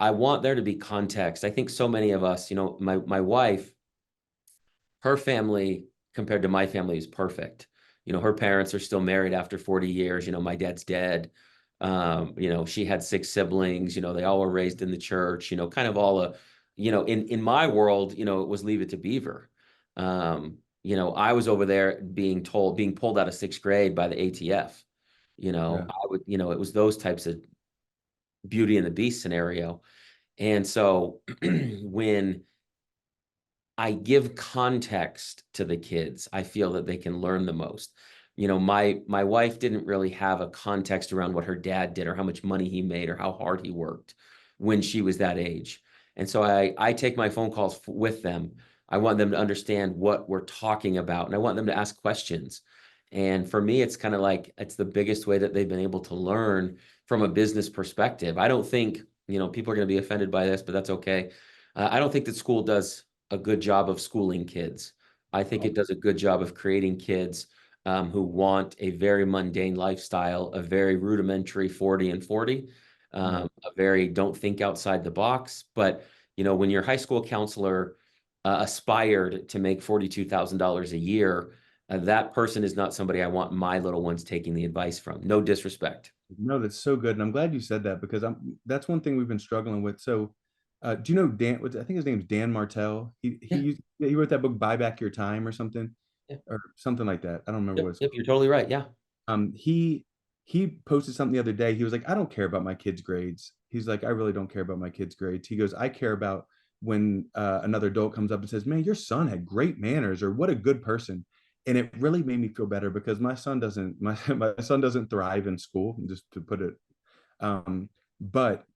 I want there to be context. I think so many of us, my wife, her family compared to my family is perfect. Her parents are still married after 40 years. My dad's dead. She had 6 siblings. They all were raised in the church. Kind of all in my world, it was Leave It to Beaver. I was over there being pulled out of 6th grade by the ATF. Yeah. It was those types of Beauty and the Beast scenario. And so when I give context to the kids, I feel that they can learn the most. My wife didn't really have a context around what her dad did or how much money he made or how hard he worked when she was that age. And so I take my phone calls with them. I want them to understand what we're talking about, and I want them to ask questions. And for me, it's kind of like it's the biggest way that they've been able to learn from a business perspective. I don't think, people are going to be offended by this, but that's okay. I don't think that school does a good job of schooling kids. I think it does a good job of creating kids who want a very mundane lifestyle, a very rudimentary 40 and 40, Right. a very don't think outside the box. But, when your high school counselor aspired to make $42,000 a year, that person is not somebody I want my little ones taking the advice from. No disrespect. No, that's so good. And I'm glad you said that because that's one thing we've been struggling with. So, do you know Dan? I think his name's Dan Martell. Yeah, He wrote that book Buy Back Your Time or something, yeah, or something like that. I don't remember what yep, it's yep. called. You're totally right. Yeah. He posted something the other day. He was like, I don't care about my kids' grades. He's like, I really don't care about my kids' grades. He goes, I care about when another adult comes up and says, man, your son had great manners, or what a good person. And it really made me feel better because my son doesn't thrive in school, just to put it. But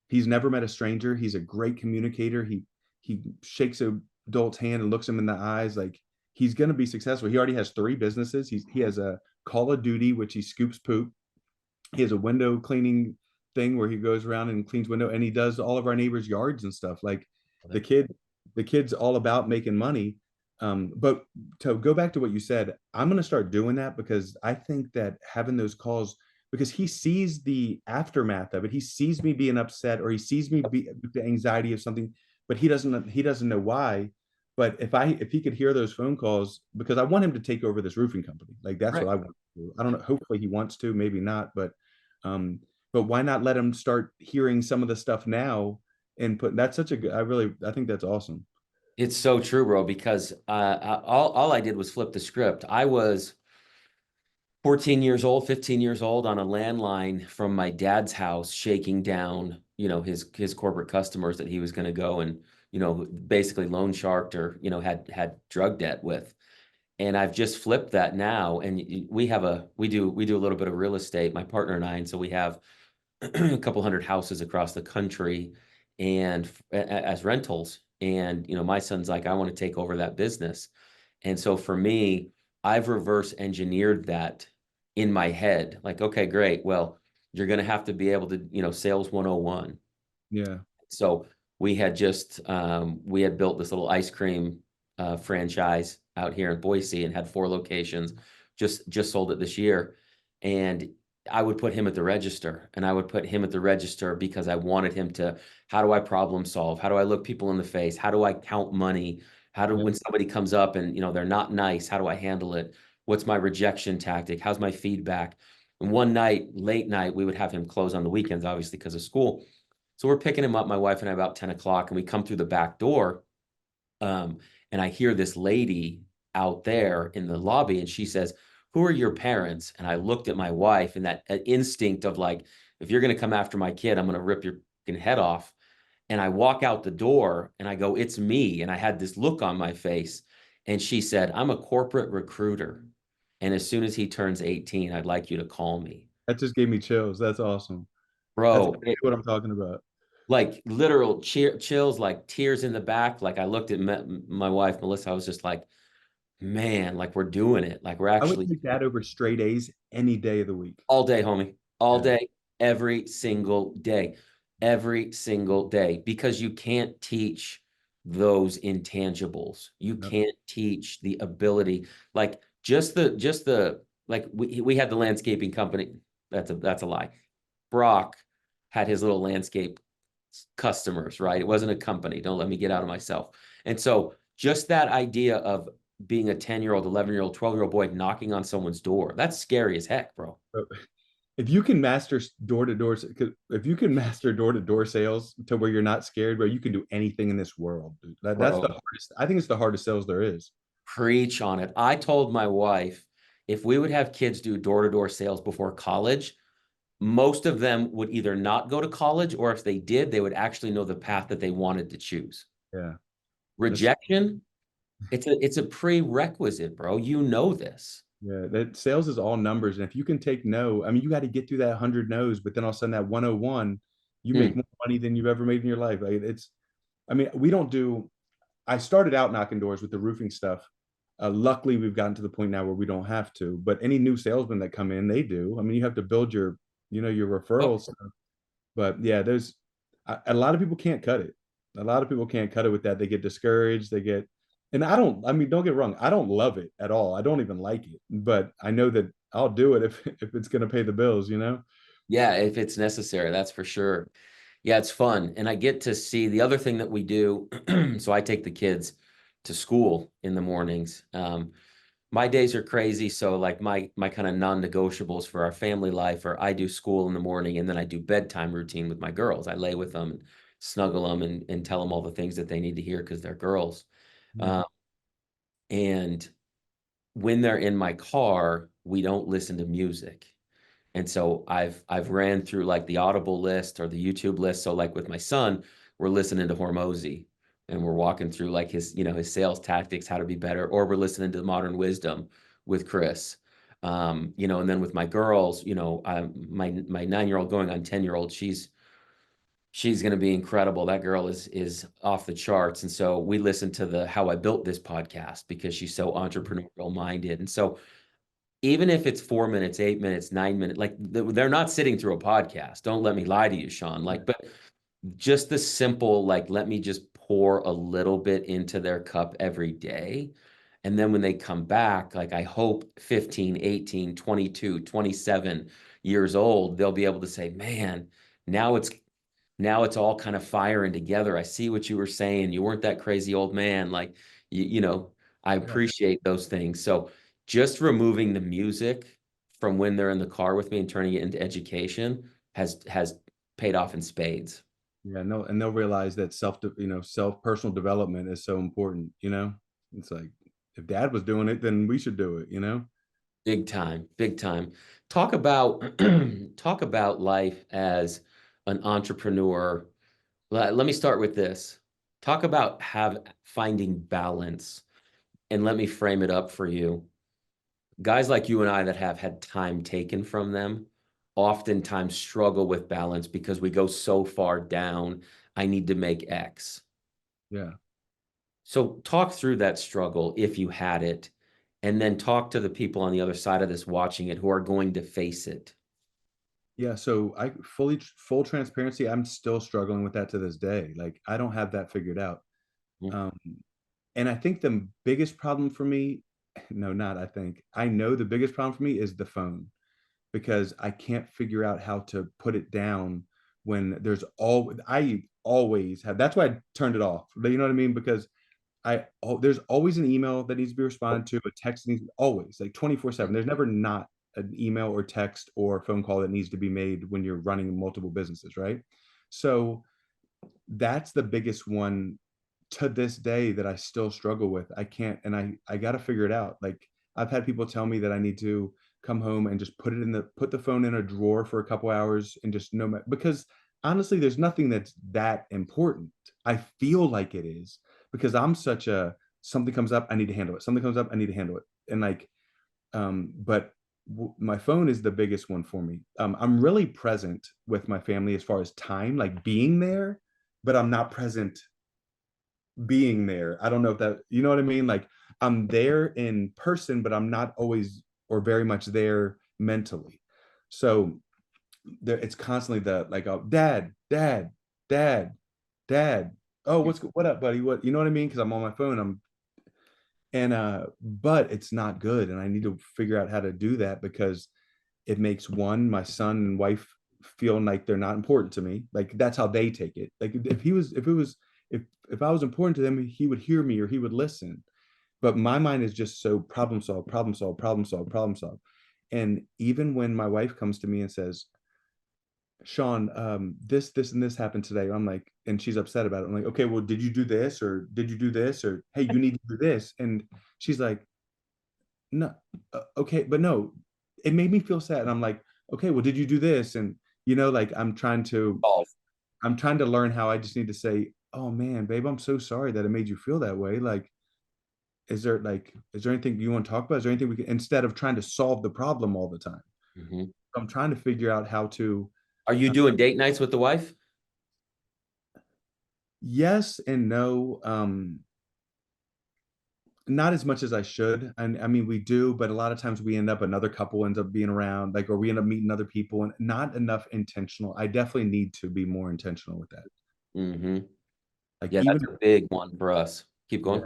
he's never met a stranger. He's a great communicator. He shakes a adult's hand and looks him in the eyes. Like he's going to be successful. He already has 3 businesses. He has a Call of Duty, which he scoops poop. He has a window cleaning thing where he goes around and cleans window, and he does all of our neighbors' yards and stuff. Like the kid, the kid's all about making money. But to go back to what you said, I'm going to start doing that because I think that having those calls, because he sees the aftermath of it, he sees me being upset or he sees me be the anxiety of something, but he doesn't know why. But if he could hear those phone calls, because I want him to take over this roofing company, like that's Right. what I want to do. I don't know. Hopefully he wants to, maybe not, um, but why not let him start hearing some of the stuff now and put that's such a good. I think that's awesome. It's so true, bro, because all I did was flip the script. I was 14 years old, 15 years old on a landline from my dad's house, shaking down, his corporate customers that he was going to go and, basically loan sharked or, had drug debt with. And I've just flipped that now. And we do a little bit of real estate, my partner and I. And so we have a couple hundred houses across the country and as rentals. And, my son's like, I want to take over that business. And so for me, I've reverse engineered that in my head. Like, okay, great. Well, you're going to have to be able to, sales 101. Yeah. So we had built this little ice cream franchise out here in Boise and had 4 locations. Just sold it this year, and I would put him at the register, and I would put him at the register because I wanted him to. How do I problem solve? How do I look people in the face? How do I count money? When somebody comes up and they're not nice, how do I handle it? What's my rejection tactic? How's my feedback? And one night, late night, we would have him close on the weekends, obviously because of school. So we're picking him up, my wife and I, about 10 o'clock, and we come through the back door. Um, and I hear this lady out there in the lobby, and she says, "Who are your parents?" And I looked at my wife, and that instinct of like, if you're going to come after my kid, I'm going to rip your head off. And I walk out the door and I go, "It's me." And I had this look on my face. And she said, "I'm a corporate recruiter. And as soon as he turns 18, I'd like you to call me." That just gave me chills. That's awesome. That's Bro, exactly what I'm talking about. like literal chills, like tears in the back. Like I looked at my wife, Melissa. I was just like, man, like we're doing it. Like we're I would actually take that over straight A's any day of the week. all day, homie, all Yeah. day, every single day, because you can't teach those intangibles. You Yep. can't teach the ability, like like we had the landscaping company. That's a lie. Brock had his little landscape customers, right? It wasn't a company. Don't let me get out of myself. And so just that idea of being a 10-year-old, 11-year-old, 12-year-old boy knocking on someone's door, that's scary as heck, bro. But if you can master door to door, if you can master door to door sales to where you're not scared, bro, you can do anything in this world. Dude. That's the Bro, hardest. I think it's the hardest sales there is. preach on it. I told my wife if we would have kids do door-to-door sales before college, most of them would either not go to college, or if they did, they would actually know the path that they wanted to choose. Yeah. That's Rejection, it's a prerequisite, bro. You know this. Yeah, that sales is all numbers. And if you can take no, I mean, you got to get through that 100 no's, but then all of a sudden that 101, you make Hmm. more money than you've ever made in your life. Like I mean, we don't do, I started out knocking doors with the roofing stuff. Luckily, we've gotten to the point now where we don't have to, but any new salesmen that come in, they do. I mean, you have to build your Oh, referrals. But yeah, a lot of people can't cut it. A lot of people can't cut it with that. They get discouraged. And I mean, don't get wrong. I don't love it at all. I don't even like it, but I know that I'll do it if it's going to pay the bills, you know? yeah, if it's necessary, that's for sure. Yeah, it's fun. And I get to see the other thing that we do. So I take the kids to school in the mornings. My days are crazy. So like my kind of non-negotiables for our family life are I do school in the morning and then I do bedtime routine with my girls. I lay with them and snuggle them and tell them all the things that they need to hear because they're girls. Yeah. Uh, and when they're in my car, we don't listen to music. And so I've ran through like the Audible list or the YouTube list. So like with my son, we're listening to Hormozy and we're walking through like his sales tactics, how to be better, or we're listening to Modern Wisdom with Chris. And then with my girls, my 9-year-old going on 10-year-old, she's going to be incredible. That girl is off the charts. And so we listen to the How I Built This podcast because she's so entrepreneurial minded. And so even if it's 4 minutes, 8 minutes, 9 minutes, like they're not sitting through a podcast. Don't let me lie to you, Shawn. Like, but just the simple, like, let me just pour a little bit into their cup every day. And then when they come back, like I hope 15, 18, 22, 27 years old, they'll be able to say, man, now it's now it's all kind of firing together. I see what you were saying. You weren't that crazy old man. Like, you know, I Yeah. appreciate those things. So just removing the music from when they're in the car with me and turning it into education has paid off in spades. Yeah, no, and they'll realize that self personal development is so important, It's like if dad was doing it, then we should do it. Big time, big time. Talk about talk about life as an entrepreneur. Let me start with this. Talk about finding balance, and let me frame it up for you. Guys like you and I that have had time taken from them oftentimes struggle with balance because we go so far down. I need to make X. Yeah. So talk through that struggle if you had it, and then talk to the people on the other side of this watching it who are going to face it. Yeah, so I full transparency, I'm still struggling with that to this day. Like I don't have that figured out. Mm. Um, and I think the biggest problem for me, no, not I think, I know the biggest problem for me is the phone because I can't figure out how to put it down when I always have, that's why I turned it off. You know what I mean? Because there's always an email that needs to be responded to, a text needs always like 24/7. There's never not an email or text or phone call that needs to be made when you're running multiple businesses, right? So that's the biggest one to this day that I still struggle with. I can't, and I got to figure it out. Like I've had people tell me that I need to come home and just put the phone in a drawer for a couple hours and just no matter, because honestly, there's nothing that's that important. I feel like it is because I'm such a something comes up, I need to handle it. Something comes up, I need to handle it. And like, but my phone is the biggest one for me. I'm really present with my family as far as time, like being there, but I'm not present being there. I don't know if that, you know what I mean? Like I'm there in person, but I'm not always or very much there mentally. So it's constantly the like, oh, dad, dad, dad, dad. Oh, what up, buddy? What, you know what I mean? Because I'm on my phone. But it's not good. And I need to figure out how to do that because it makes my son and wife feel like they're not important to me. Like that's how they take it. Like if I was important to them, he would hear me or he would listen. But my mind is just so problem solve, problem solve, problem solve, problem solve. And even when my wife comes to me and says, Shawn, this, and this happened today. I'm like, and she's upset about it. I'm like, okay, well, did you do this? Or did you do this? Or, hey, you need to do this. And she's like, no, okay, but no, it made me feel sad. And I'm like, okay, well, did you do this? And like Oh, I'm trying to learn how I just need to say, oh man, babe, I'm so sorry that it made you feel that way. Like, is there anything you want to talk about? Is there anything we can, instead of trying to solve the problem all the time? mhm. I'm trying to figure out how to, Are you uh, doing date nights with the wife? yes and no. Not as much as I should. And I mean, we do, but a lot of times another couple ends up being around, like, or we end up meeting other people and not enough intentional. I definitely need to be more intentional with that. Hmm. Like, Yeah, even, that's a big one for us. Keep yeah. going.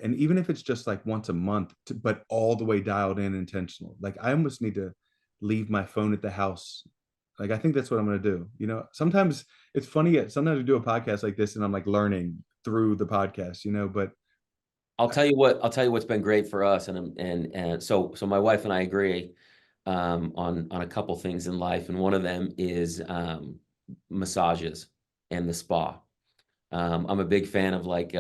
And even if it's just like once a month, but all the way dialed in intentional. Like, I almost need to leave my phone at the house. Like, I think that's what I'm going to do. Sometimes it's funny. Sometimes we do a podcast like this and I'm like learning through the podcast, but I'll tell you what. I'll tell you what's been great for us, and so my wife and I agree on a couple things in life, and one of them is massages and the spa. I'm a big fan of like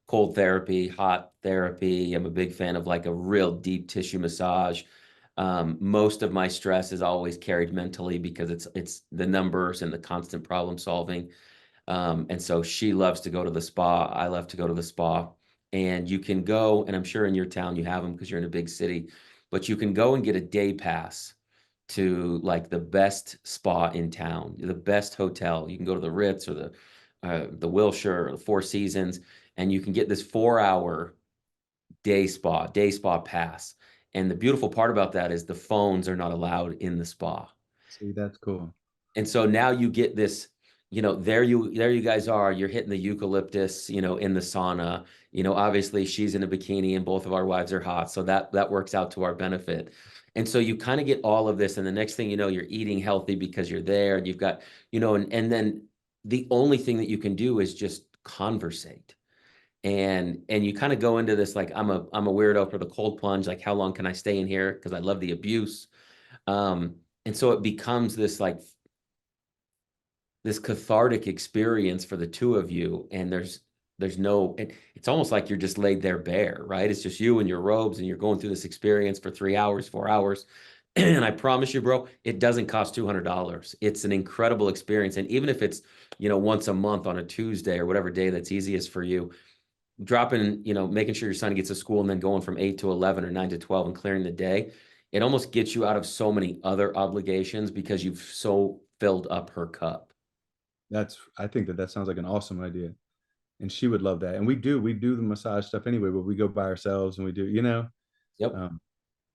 cold therapy, hot therapy. I'm a big fan of like a real deep tissue massage. Most of my stress is always carried mentally because it's the numbers and the constant problem solving. And so she loves to go to the spa. I love to go to the spa. And you can go, and I'm sure in your town you have them because you're in a big city, but you can go and get a day pass to like the best spa in town, the best hotel. You can go to the Ritz or the Wilshire or the Four Seasons, and you can get this 4 hour day spa pass. And the beautiful part about that is the phones are not allowed in the spa. see, that's cool. And so now there you guys are. You're hitting the eucalyptus, in the sauna. Obviously she's in a bikini and both of our wives are hot, so that works out to our benefit. And so you kind of get all of this, and the next thing you know, you're eating healthy because you're there, and you've got, and then the only thing that you can do is just conversate. And you kind of go into this like I'm a weirdo for the cold plunge, like how long can I stay in here? Because I love the abuse. And so it becomes this cathartic experience for the two of you, and there's no it's almost like you're just laid there bare, right? It's just you and your robes, and you're going through this experience for 3 hours, 4 hours. And I promise you, bro, it doesn't cost $200. It's an incredible experience. And even if it's, once a month on a Tuesday or whatever day that's easiest for you, dropping, making sure your son gets to school and then going from 8 to 11 or 9 to 12 and clearing the day, it almost gets you out of so many other obligations because you've so filled up her cup. I think that sounds like an awesome idea. And she would love that. And we do the massage stuff anyway, but we go by ourselves and we do, Yep. um,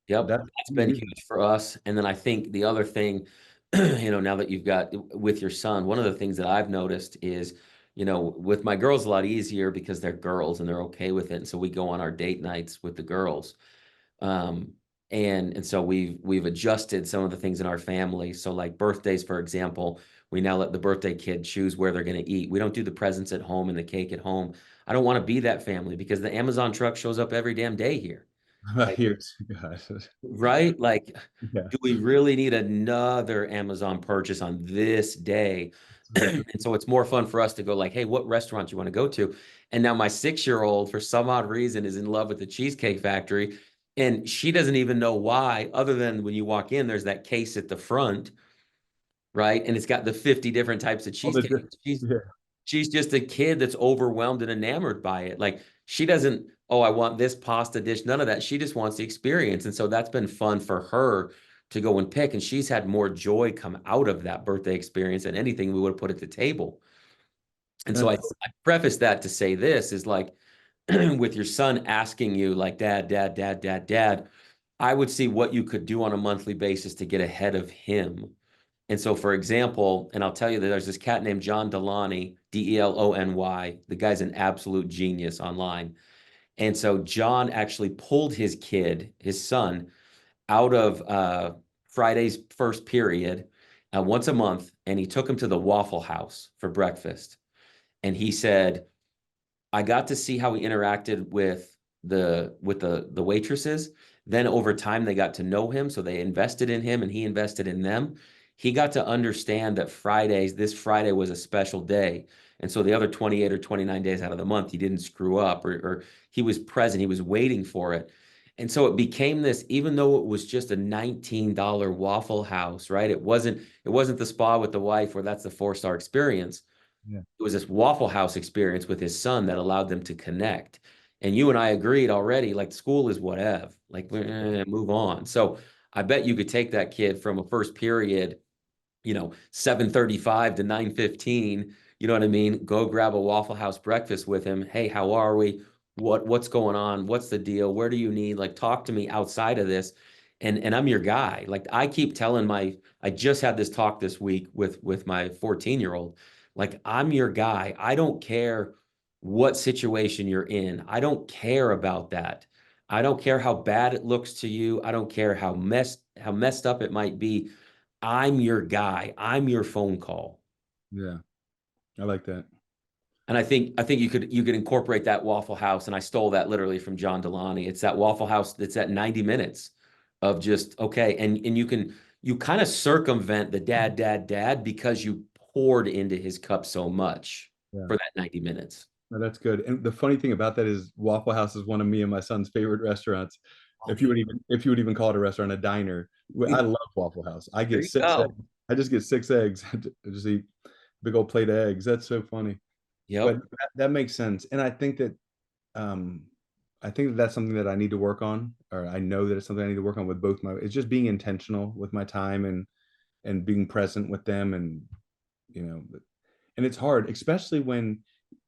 Yep. that's That's been huge. huge for us. And then I think the other thing, now that you've got with your son, one of the things that I've noticed is, with my girls, a lot easier because they're girls and they're okay with it. And so we go on our date nights with the girls. Um, and so we've adjusted some of the things in our family. So like birthdays, for example, we now let the birthday kid choose where they're going to eat. We don't do the presents at home and the cake at home. I don't want to be that family because the Amazon truck shows up every damn day here. Like, Here's God. right? Like, Yeah. do we really need another Amazon purchase on this day? And so it's more fun for us to go like, hey, what restaurant do you want to go to? And now my 6-year-old, for some odd reason, is in love with the Cheesecake Factory. And she doesn't even know why, other than when you walk in, there's that case at the front, right? And it's got the 50 different types of All the cheesecake. different, yeah. She's just a kid that's overwhelmed and enamored by it. Like she doesn't, oh, I want this pasta dish, none of that. She just wants the experience. And so that's been fun for her to go and pick. And she's had more joy come out of that birthday experience than anything we would have put at the table. And so I, That's I preface that to say this is like with your son asking you, like, dad, dad, dad, dad, dad, I would see what you could do on a monthly basis to get ahead of him. And so, for example, and I'll tell you that there's this cat named John Delony, Delony. The guy's an absolute genius online. And so John actually pulled his kid, his son, out of Friday's first period once a month, and he took him to the Waffle House for breakfast. And he said, I got to see how he interacted with the waitresses. Then over time they got to know him, so they invested in him and he invested in them. He got to understand that this Friday was a special day. And so the other 28 or 29 days out of the month, he didn't screw up or he was present, he was waiting for it. And so it became this, even though it was just a $19 Waffle House, right? It wasn't the spa with the wife where that's the 4-star experience. yeah. It was this Waffle House experience with his son that allowed them to connect. And you and I agreed already, like school is whatever, like move on. So I bet you could take that kid from a first period, 7:35 to 9:15. You know what I mean? Go grab a Waffle House breakfast with him. Hey, how are we? What's going on? What's the deal? Where do you need? Like, talk to me outside of this. And I'm your guy. Like I keep telling I just had this talk this week with my 14-year-old. Like, I'm your guy. I don't care what situation you're in. I don't care about that. I don't care how bad it looks to you. I don't care how messed up it might be. I'm your guy. I'm your phone call. Yeah. I like that. And I think you could incorporate that Waffle House, and I stole that literally from John Delany. It's that Waffle House that's at 90 minutes of just okay, and you kind of circumvent the dad, dad, dad because you poured into his cup so much Yeah. for that 90 minutes. No, that's good. And the funny thing about that is Waffle House is one of me and my son's favorite restaurants. If you would even call it a restaurant, a diner. I love Waffle House. I There get you six eggs. go. I just get 6 eggs. I just eat a big old plate of eggs. That's so funny. But Yep. that makes sense. And um I think that that's something that I need to work on, or I know that it's something I need to work on with both my it's just being intentional with my time and being present with them and you know and it's hard, especially when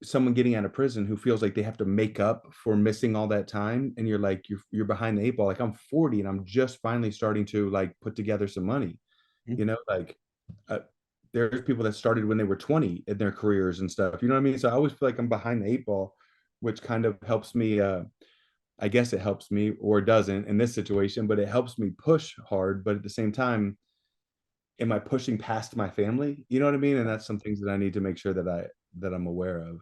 someone getting out of prison who feels like they have to make up for missing all that time, and you're like you're behind the 8 ball. Like I'm 40 and I'm just finally starting to like put together some money, like uh, there's people that started when they were 20 in their careers and stuff. You know what I mean? So I always feel like I'm behind the eight ball, which kind of helps me. I guess it helps me, or doesn't in this situation, but it helps me push hard. But at the same time, am I pushing past my family? You know what I mean? And that's some things that I need to make sure that I'm aware of.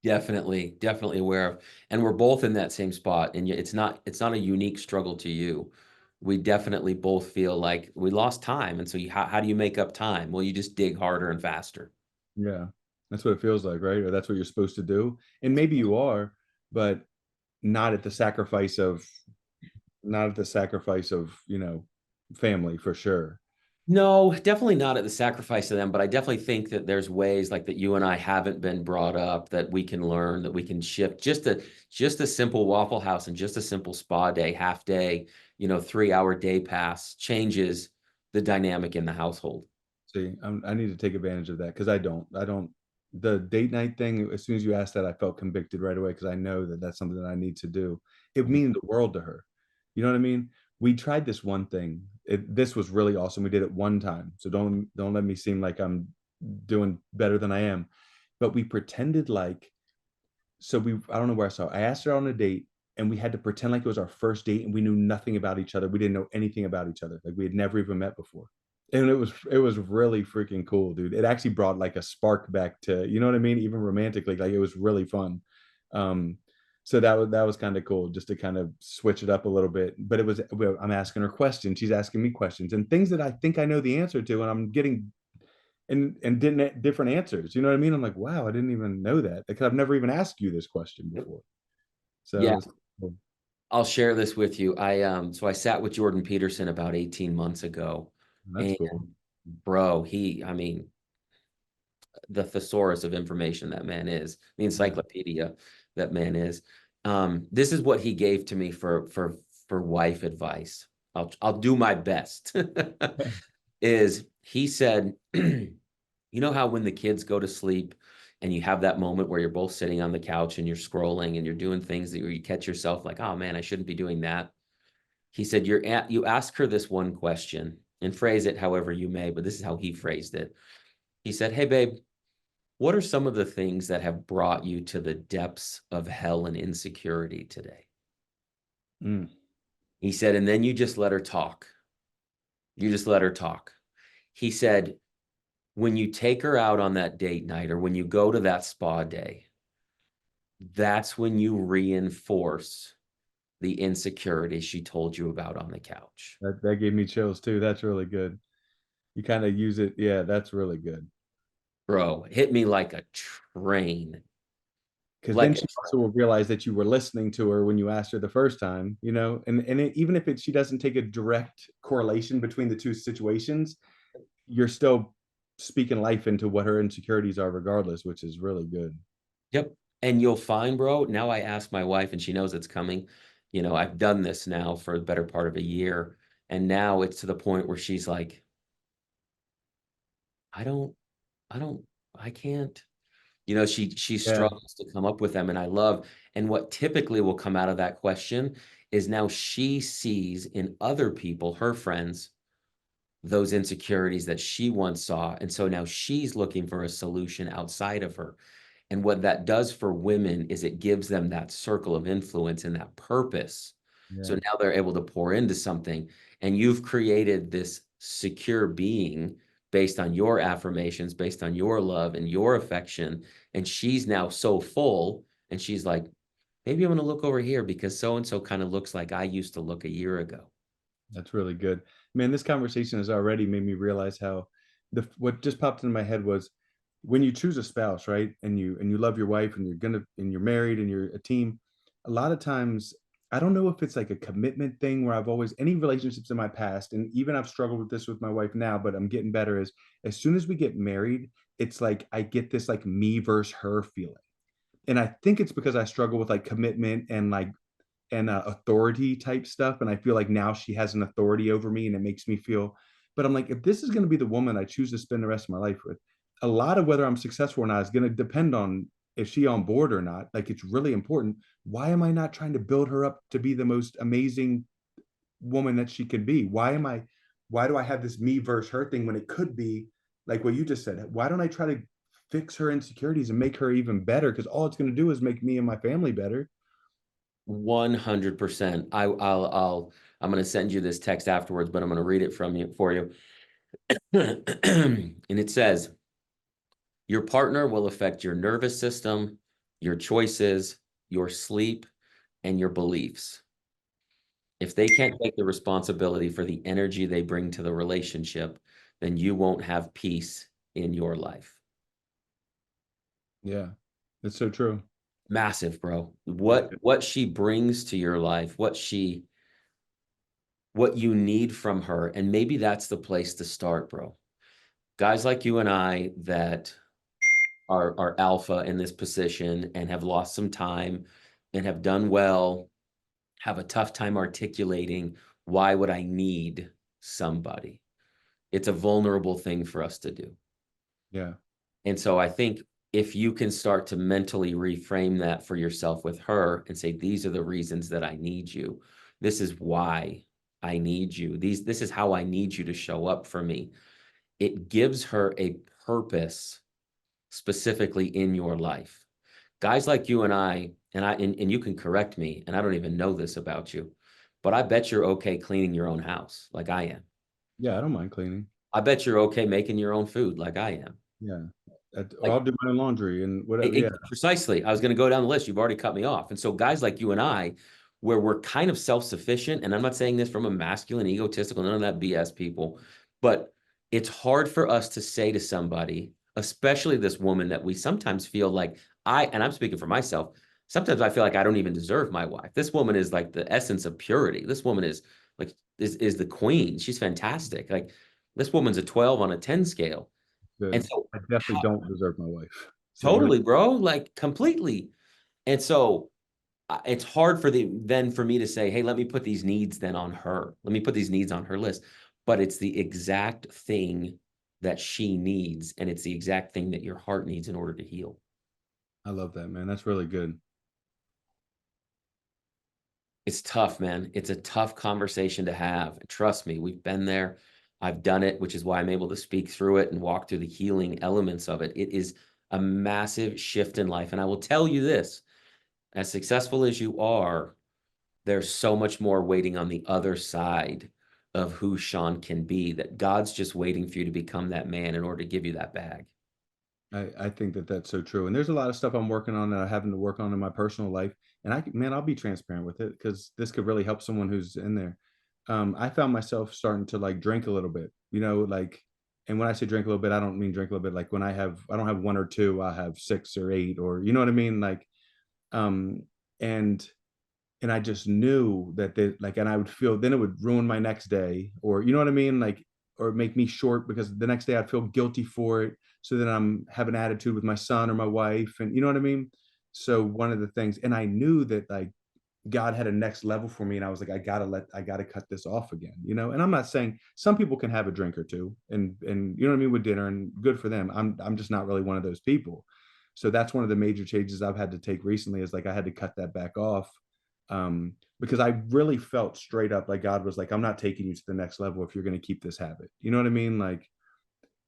Definitely, definitely aware of. And we're both in that same spot. And it's not a unique struggle to you. We definitely both feel like we lost time. And so how do you make up time? Well, you just dig harder and faster. Yeah, that's what it feels like, right? Or that's what you're supposed to do. And maybe you are, but not at the sacrifice of not at the sacrifice of, family for sure. No, definitely not at the sacrifice of them, but I definitely think that there's ways like that you and I haven't been brought up that we can learn, that we can shift. Just a simple Waffle House and just a simple spa day, half day, 3-hour day pass changes the dynamic in the household. See, I need to take advantage of that because I don't, the date night thing, as soon as you asked that, I felt convicted right away because I know that that's something that I need to do. It Mhm. means the world to her. You know what I mean? We tried this one thing. This was really awesome. We did it one time. So don't let me seem like I'm doing better than I am. But we pretended like, I don't know where I saw. I asked her on a date and we had to pretend like it was our first date and we knew nothing about each other. We didn't know anything about each other. Like we had never even met before. And it was really freaking cool, dude. It actually brought like a spark back to, you know what I mean? Even romantically, like it was really fun. Um, so that was kind of cool just to kind of switch it up a little bit. But I'm asking her questions, she's asking me questions and things that I think I know the answer to, and I'm getting and didn't different answers. You know what I mean? I'm like, wow, I didn't even know that because I've never even asked you this question before. So Yeah, it was cool. I'll share this with you. So I sat with Jordan Peterson about 18 months ago. That's And cool. bro, I mean, the thesaurus of information that man is, the Yeah. encyclopedia that man is. This is what he gave to me for wife advice. I'll do my best. Is he said, you know how when the kids go to sleep and you have that moment where you're both sitting on the couch and you're scrolling and you're doing things that you catch yourself like, oh man, I shouldn't be doing that. He said, you ask her this one question and phrase it however you may, but this is how he phrased it. He said, hey babe, what are some of the things that have brought you to the depths of hell and insecurity today? Mm. He said, and then you just let her talk. You just let her talk. He said, when you take her out on that date night or when you go to that spa day, that's when you reinforce the insecurity she told you about on the couch. That gave me chills too. That's really good. You kind of use it. Yeah, that's really good. Bro, hit me like a train. Because then Like a she also train. will realize that you were listening to her when you asked her the first time, even if she doesn't take a direct correlation between the two situations, you're still speaking life into what her insecurities are regardless, which is really good. Yep. And you'll find, bro, now I ask my wife and she knows it's coming. I've done this now for the better part of a year. And now it's to the point where she's like, I don't, I don't, I can't. She Yeah, struggles to come up with them. And I love, and what typically will come out of that question is now she sees in other people, her friends, those insecurities that she once saw. And so now she's looking for a solution outside of her. And what that does for women is it gives them that circle of influence and that purpose. So yeah, now they're able to pour into something. And you've created this secure being based on your affirmations, based on your love and your affection. And she's now so full. And she's like, maybe I'm going to look over here because so and so kind of looks like I used to look a year ago. that's really good. Man, this conversation has already made me realize how what just popped into my head was when you choose a spouse, right? And you love your wife and you're married and you're a team, a lot of times I don't know if it's like a commitment thing where I've always any relationships in my past, and even I've struggled with this with my wife now, but I'm getting better, is as soon as we get married, it's like I get this like me versus her feeling. And I think it's because I struggle with like commitment and authority type stuff. And I feel like now she has an authority over me and it makes me feel, but I'm like, if this is going to be the woman I choose to spend the rest of my life with, a lot of whether I'm successful or not is going to depend on if she on board or not. Like it's really important. Why am I not trying to build her up to be the most amazing woman that she could be? Why do I have this me versus her thing when it could be like what you just said, why don't I try to fix her insecurities and make her even better? Because all it's going to do is make me and my family better. 100%. I'm going to send you this text afterwards, but I'm going to read it from you for you. And it says, your partner will affect your nervous system, your choices, your sleep, and your beliefs. If they can't take the responsibility for the energy they bring to the relationship, then you won't have peace in your life. Yeah, that's so true. Massive, bro. Yeah, What she brings to your life, what you need from her, and maybe that's the place to start, bro. Guys like you and I that are alpha in this position and have lost some time and have done well, have a tough time articulating why would I need somebody. It's a vulnerable thing for us to do. yeah, And so I think if you can start to mentally reframe that for yourself with her and say, these are the reasons that I need you. This is why I need you. This is how I need you to show up for me. It gives her a purpose specifically in your life. Guys like you and I, and you can correct me, and I don't even know this about you, but I bet you're okay cleaning your own house like I am. yeah. I don't mind cleaning. I bet you're okay making your own food like I am. Yeah, or Like I'll do my own laundry and whatever. Yeah, precisely. I was going to go down the list. You've already cut me off. And so guys like you and I, where we're kind of self-sufficient, and I'm not saying this from a masculine, egotistical, none of that BS people, but it's hard for us to say to somebody, especially this woman that we sometimes feel like and I'm speaking for myself, sometimes I feel like I don't even deserve my wife. This woman is like the essence of purity. This woman is like, is the queen. She's fantastic. Like this woman's a 12 on a 10 scale. And good. so I definitely don't deserve my wife. So you, totally, bro, like completely. And so it's hard for me to say, hey, let me put these needs then on her. Let me put these needs on her list. But it's the exact thing that she needs, and it's the exact thing that your heart needs in order to heal. I love that, man. That's really good. It's tough, man. It's a tough conversation to have. Trust me, we've been there. I've done it, which is why I'm able to speak through it and walk through the healing elements of it. It is a massive shift in life. And I will tell you this, as successful as you are, there's so much more waiting on the other side of who Shawn can be, that God's just waiting for you to become that man in order to give you that bag. I think that that's so true. And there's a lot of stuff I'm working on that I'm having to work on in my personal life. And man, I'll be transparent with it because this could really help someone who's in there. I found myself starting to like drink a little bit, like, and when I say drink a little bit, I don't mean drink a little bit. Like when I don't have one or two, I have six or eight, or you know what I mean? Like, um, and I just knew that like, and I would feel then it would ruin my next day, or you know what I mean, like, or make me short because the next day I'd feel guilty for it. So then I'm having attitude with my son or my wife, and you know what I mean. So one of the things, and I knew that like God had a next level for me, and I was like, I gotta cut this off again. And I'm not saying some people can have a drink or two, and you know what I mean with dinner, and good for them. I'm just not really one of those people. So that's one of the major changes I've had to take recently is like I had to cut that back off, because I really felt straight up like God was like, I'm not taking you to the next level if you're going to keep this habit. You know what I mean? Like,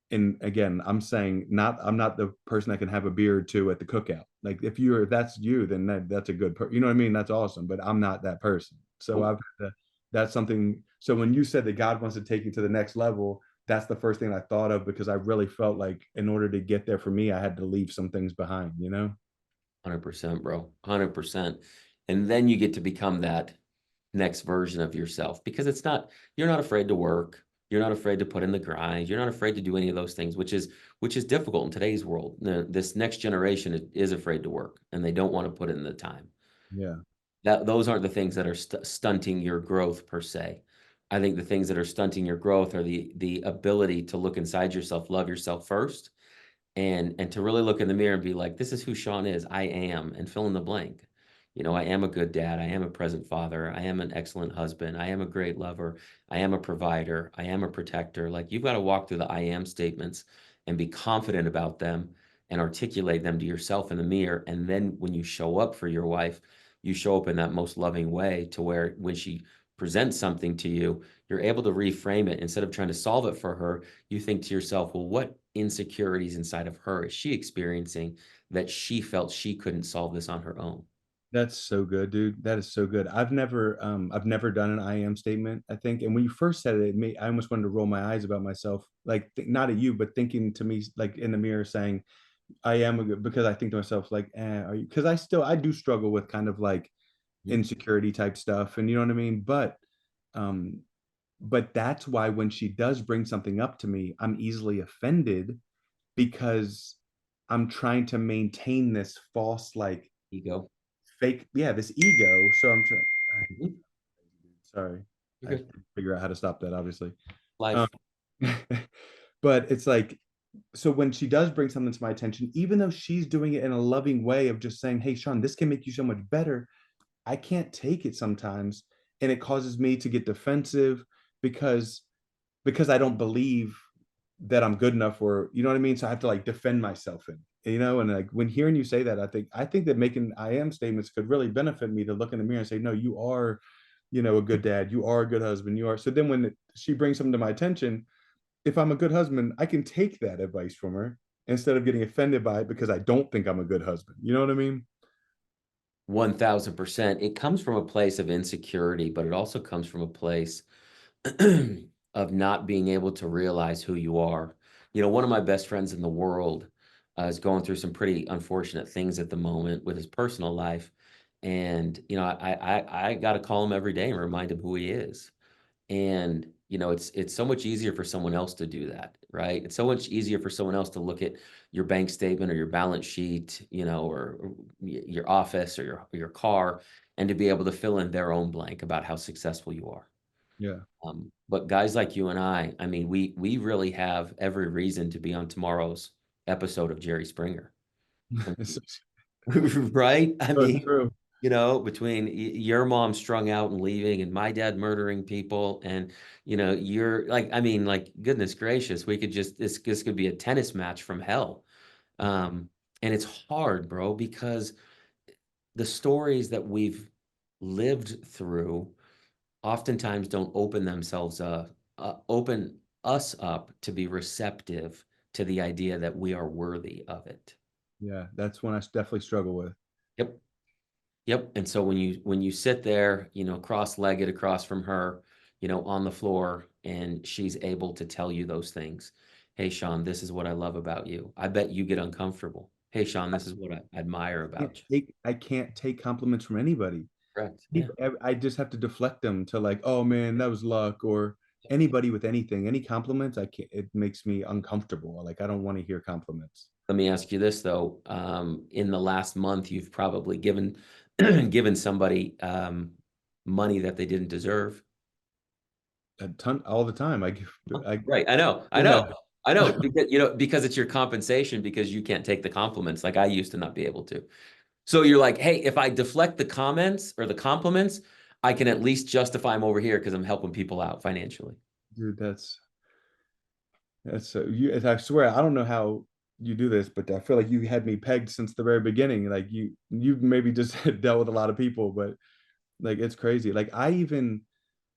and again, I'm not the person that can have a beer or two at the cookout. Like if that's you, then that's a you know what I mean? That's awesome. But I'm not that person. So that's something. So when you said that God wants to take you to the next level, that's the first thing I thought of because I really felt like in order to get there for me, I had to leave some things behind. 100%, bro. 100%. And then you get to become that next version of yourself because you're not afraid to work. You're not afraid to put in the grind. You're not afraid to do any of those things, which is difficult in today's world. This next generation is afraid to work and they don't want to put in the time. Yeah. Those aren't the things that are stunting your growth per se. I think the things that are stunting your growth are the ability to look inside yourself, love yourself first, and to really look in the mirror and be like, this is who Shawn is. I am, and fill in the blank. I am a good dad. I am a present father. I am an excellent husband. I am a great lover. I am a provider. I am a protector. Like you've got to walk through the I am statements and be confident about them and articulate them to yourself in the mirror. And then when you show up for your wife, you show up in that most loving way to where when she presents something to you, you're able to reframe it. Instead of trying to solve it for her, you think to yourself, well, what insecurities inside of her is she experiencing that she felt she couldn't solve this on her own? That's so good, dude. That is so good. I've never done an I am statement, I think. And when you first said it, I almost wanted to roll my eyes about myself, like not at you, but thinking to me like in the mirror saying, I am a good, because I think to myself like, are you? Because I do struggle with kind of like Mhm. insecurity type stuff, and you know what I mean. Um, but that's why when she does bring something up to me, I'm easily offended because I'm trying to maintain this false like Ego. fake, yeah, this ego. So I'm trying. Mhm. Sorry, You're I have good. to figure out how to stop that, obviously. Um, Life. but it's like, so when she does bring something to my attention, even though she's doing it in a loving way of just saying, "Hey, Shawn, this can make you so much better," I can't take it sometimes, and it causes me to get defensive because I don't believe that I'm good enough, or you know what I mean. So I have to like defend myself in, you know. And like when hearing you say that, I think that making I am statements could really benefit me to look in the mirror and say, no, you are, you know, a good dad, you are a good husband, you are. So then when she brings something to my attention, if I'm a good husband, I can take that advice from her instead of getting offended by it because I don't think I'm a good husband. You know what I mean? 1000%. It comes from a place of insecurity, but it also comes from a place of not being able to realize who you are. You know, one of my best friends in the world is going through some pretty unfortunate things at the moment with his personal life. And, you know, I got to call him every day and remind him who he is. And, you know, it's so much easier for someone else to do that, right? It's so much easier for someone else to look at your bank statement or your balance sheet, you know, or your office or your car, and to be able to fill in their own blank about how successful you are. Yeah. But guys like you and I mean, we really have every reason to be on tomorrow's episode of Jerry Springer. I It's mean, right? I so mean, true. you know, between your mom strung out and leaving and my dad murdering people and, you know, you're like, I mean, like, goodness gracious, we could just, this could be a tennis match from hell. Um, and it's hard, bro, because the stories that we've lived through oftentimes don't open themselves up, open us up to be receptive to the idea that we are worthy of it. Yeah, that's one I definitely struggle with. Yep. Yep. And so when you sit there, you know, cross-legged across from her, you know, on the floor, and she's able to tell you those things. Hey, Shawn, this is what I love about you. I bet you get uncomfortable. Hey, Shawn, this is what I admire about you. I can't take compliments from anybody. Correct. Yeah. I just have to deflect them to like, oh man, that was luck, or anybody with anything, any compliments. I can't. It makes me uncomfortable. Like I don't want to hear compliments. Let me ask you this though. In the last month, you've probably given given somebody money that they didn't deserve. A ton all the time. Right. I know. I Yeah, know. I know. Because, you know, because it's your compensation because you can't take the compliments like I used to not be able to. So you're like, hey, if I deflect the comments or the compliments, I can at least justify them over here because I'm helping people out financially. dude, that's so you. I swear, I don't know how you do this, but I feel like you had me pegged since the very beginning. Like you maybe just dealt with a lot of people, but like it's crazy. Like I even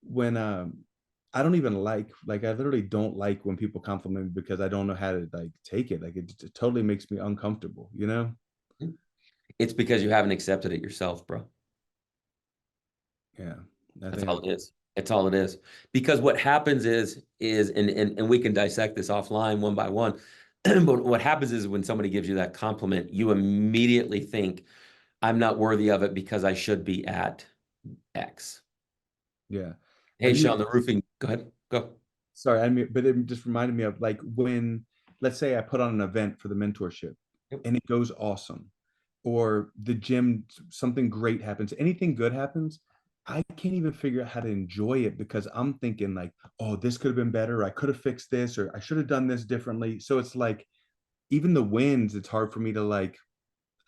when I don't even like I literally don't like when people compliment me because I don't know how to like take it. Like it totally makes me uncomfortable, you know? It's because you haven't accepted it yourself, bro. Yeah. I That's think all it is. It's all it is. Because what happens is and we can dissect this offline one by one. But what happens is when somebody gives you that compliment, you immediately think, I'm not worthy of it because I should be at X. yeah. Hey, Have you Sean, the roofing. Go ahead. Go. sorry, I mean, but it just reminded me of like when let's say I put on an event for the mentorship Yep. and it goes awesome, or the gym something great happens, anything good happens, I can't even figure out how to enjoy it because I'm thinking like, oh, this could have been better, I could have fixed this, or I should have done this differently. So it's like even the wins, it's hard for me to like,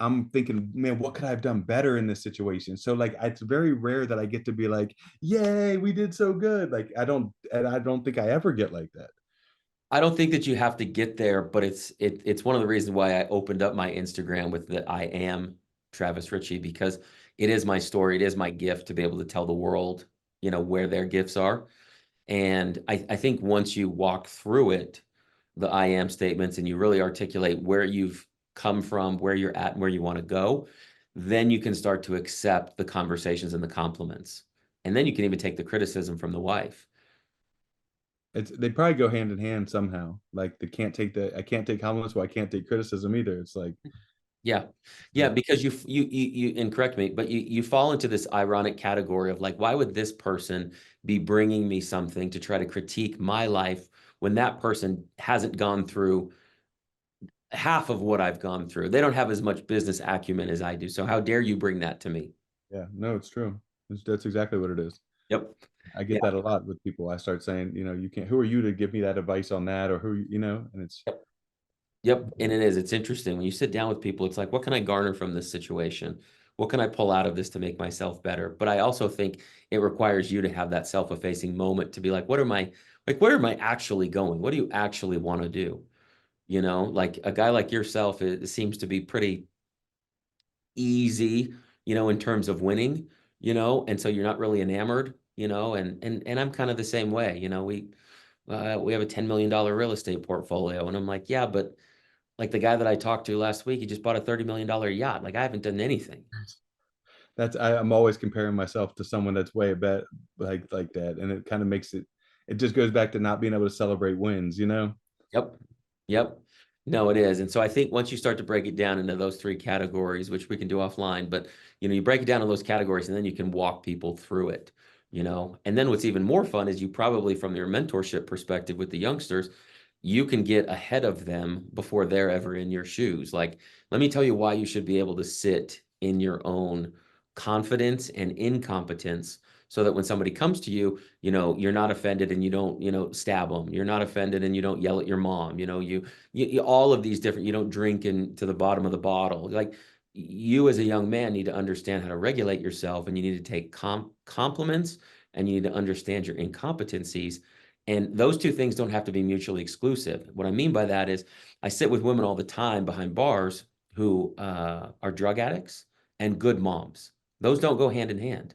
I'm thinking, man, what could I have done better in this situation? So like it's very rare that I get to be like, yay, we did so good. Like I don't think I ever get like that. I don't think that you have to get there, but it's one of the reasons why I opened up my Instagram with the I am Travis Richey because it is my story. It is my gift to be able to tell the world. where their gifts are. And I think once you walk through it, the I am statements, and you really articulate where you've come from, where you're at, and where you want to go, then you can start to accept the conversations and the compliments. And then you can even take the criticism from the wife. They probably go hand in hand somehow. Like I can't take compliments, but I can't take criticism either. It's Yeah. Yeah, like because you and correct me, but you fall into this ironic category of like, why would this person be bringing me something to try to critique my life when that person hasn't gone through half of what I've gone through? They don't have as much business acumen as I do. So how dare you bring that to me? yeah, no, it's true. That's exactly what it is. Yep. I get Yeah. that a lot with people. I start saying, you can't, who are you to give me that advice on that? Or and it's, Yep. Yep. And it is. It's interesting when you sit down with people, it's like, what can I garner from this situation? What can I pull out of this to make myself better? But I also think it requires you to have that self-effacing moment to be like, where am I actually going? What do you actually want to do? Like a guy like yourself, it seems to be pretty easy, in terms of winning, and so you're not really enamored, and I'm kind of the same way. We have a $10 million real estate portfolio, and I'm like, yeah, but like the guy that I talked to last week, he just bought a $30 million yacht. Like I haven't done anything. I'm always comparing myself to someone that's way bet like that. And it kind of makes it just goes back to not being able to celebrate wins. Yep. Yep. No, it is. And so I think once you start to break it down into those three categories, which we can do offline, but you break it down in those categories and then you can walk people through it. And then what's even more fun is you probably from your mentorship perspective with the youngsters, you can get ahead of them before they're ever in your shoes. Like, let me tell you why you should be able to sit in your own confidence and incompetence so that when somebody comes to you, you're not offended and you don't, stab them. You're not offended and you don't yell at your mom. All of these different, you don't drink to the bottom of the bottle. Like you as a young man need to understand how to regulate yourself, and you need to take compliments, and you need to understand your incompetencies. And those two things don't have to be mutually exclusive. What I mean by that is I sit with women all the time behind bars who are drug addicts and good moms. Those don't go hand in hand.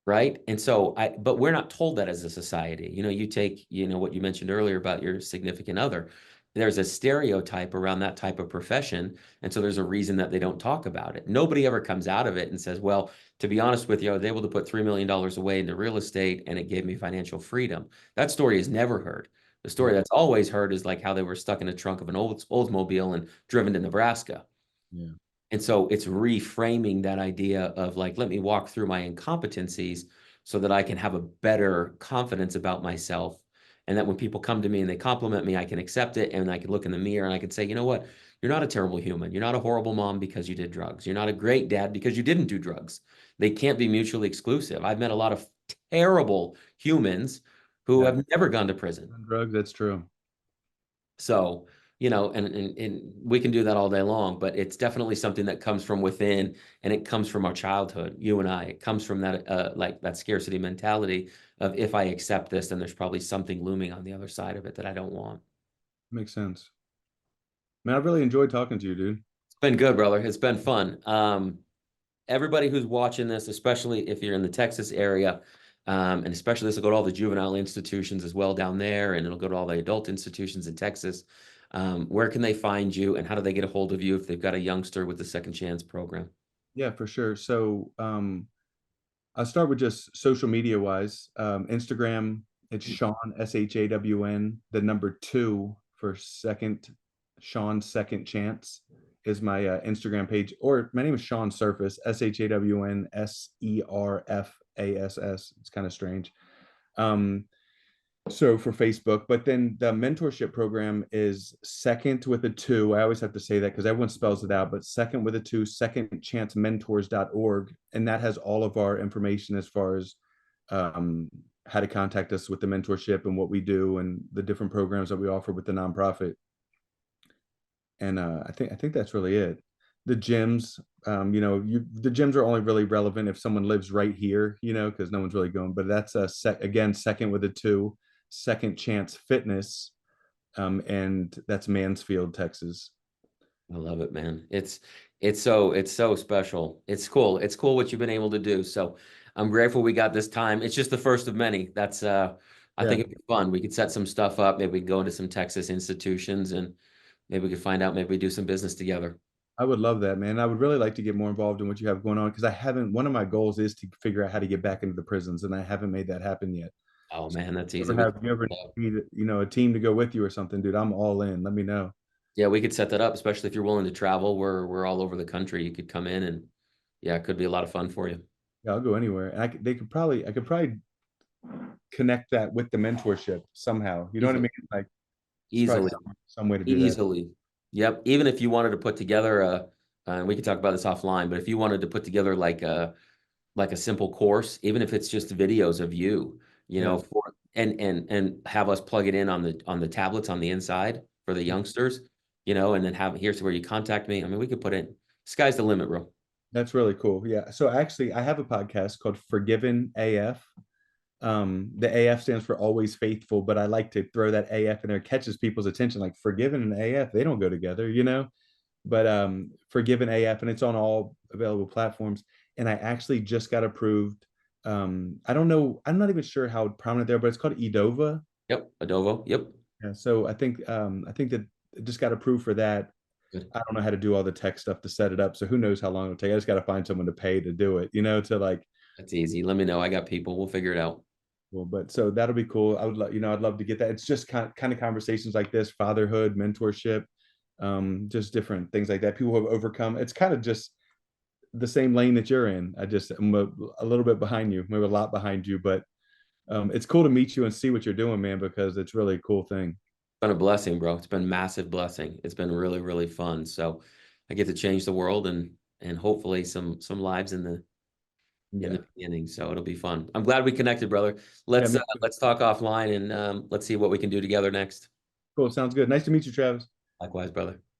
Right. And so but we're not told that as a society. You take, what you mentioned earlier about your significant other. There's a stereotype around that type of profession. And so there's a reason that they don't talk about it. Nobody ever comes out of it and says, well, to be honest with you, I was able to put $3 million away into real estate and it gave me financial freedom. That story is never heard. The story Yeah. that's always heard is like how they were stuck in the trunk of an Oldsmobile and driven to Nebraska. Yeah. And so it's reframing that idea of like, let me walk through my incompetencies so that I can have a better confidence about myself. And that when people come to me and they compliment me, I can accept it. And I can look in the mirror and I can say, you know what? You're not a terrible human. You're not a horrible mom because you did drugs. You're not a great dad because you didn't do drugs. They can't be mutually exclusive. I've met a lot of terrible humans who Yeah. have never gone to prison. Drugs, that's true. So, and we can do that all day long, but it's definitely something that comes from within, and it comes from our childhood, you and I. It comes from that, like that scarcity mentality of if I accept this, then there's probably something looming on the other side of it that I don't want. Makes sense. Man, I really enjoyed talking to you, dude. It's been good, brother. It's been fun. Everybody who's watching this, especially if you're in the Texas area, and especially this will go to all the juvenile institutions as well down there, and it'll go to all the adult institutions in Texas. Where can they find you, and how do they get a hold of you if they've got a youngster with the Second Chance program? Yeah, for sure. So I'll start with just social media wise. Instagram, it's Shawn, SHAWN, the number two for second, Shawn Second Chance is my Instagram page. Or my name is Shawn Serfass, SHAWN SERFASS. It's kind of strange. Um, so for Facebook, but then the mentorship program is second with a two. I always have to say that because everyone spells it out, but second with a two, secondchancementors.org. And that has all of our information as far as how to contact us with the mentorship and what we do and the different programs that we offer with the nonprofit. And I think that's really it. The gyms, the gyms are only really relevant if someone lives right here, because no one's really going. But that's again second with a two, Second Chance Fitness, and that's Mansfield, Texas. I love it, man. It's so special. It's cool. It's cool what you've been able to do. So I'm grateful we got this time. It's just the first of many. That's I Yeah, think it'd be fun. We could set some stuff up. Maybe we can go into some Texas institutions and maybe we could find out, maybe we do some business together. I would love that, man. I would really like to get more involved in what you have going on because I haven't. One of my goals is to figure out how to get back into the prisons, and I haven't made that happen yet. Oh man, that's Ever easy. have you ever need a team to go with you or something, dude? I'm all in. Let me know. Yeah, we could set that up, especially if you're willing to travel. We're all over the country. You could come in and yeah, it could be a lot of fun for you. Yeah, I'll go anywhere. And I could probably connect that with the mentorship somehow. You know what I Easily. mean? Like, it's probably Easily. some way to do that. Easily. Yep. Even if you wanted to put together we could talk about this offline, but if you wanted to put together like a simple course, even if it's just videos of you, Yeah. for and have us plug it in on the tablets on the inside for the youngsters, and then have here's where you contact me. I mean, we could put in sky's the limit, bro. That's really cool. Yeah. So actually, I have a podcast called Forgiven AF. The AF stands for always faithful, but I like to throw that AF in there, catches people's attention. Like Forgiven and AF, they don't go together, you know? But Forgiven AF, and it's on all available platforms. And I actually just got approved. I don't know, I'm not even sure how prominent there, but it's called Edova. Yep. Adovo. Yep. Yeah, so I think that it just got approved for that. Good. I don't know how to do all the tech stuff to set it up, so who knows how long it'll take. I just got to find someone to pay to do it, to like. That's easy. Let me know. I got people. We'll figure it out. Well, but so that'll be cool. I would love, I'd love to get that. It's just kind of conversations like this, fatherhood, mentorship, just different things like that. People who have overcome. It's kind of just the same lane that you're in. I'm a little bit behind you, maybe a lot behind you, but it's cool to meet you and see what you're doing, man, because it's really a cool thing. Been a blessing, bro. It's been a massive blessing. It's been really, really fun. So I get to change the world and hopefully some lives in Yeah. the beginning. So it'll be fun. I'm glad we connected, brother. Yeah, Let's man. let's talk offline and let's see what we can do together next. Cool. Sounds good. Nice to meet you, Travis. Likewise, brother.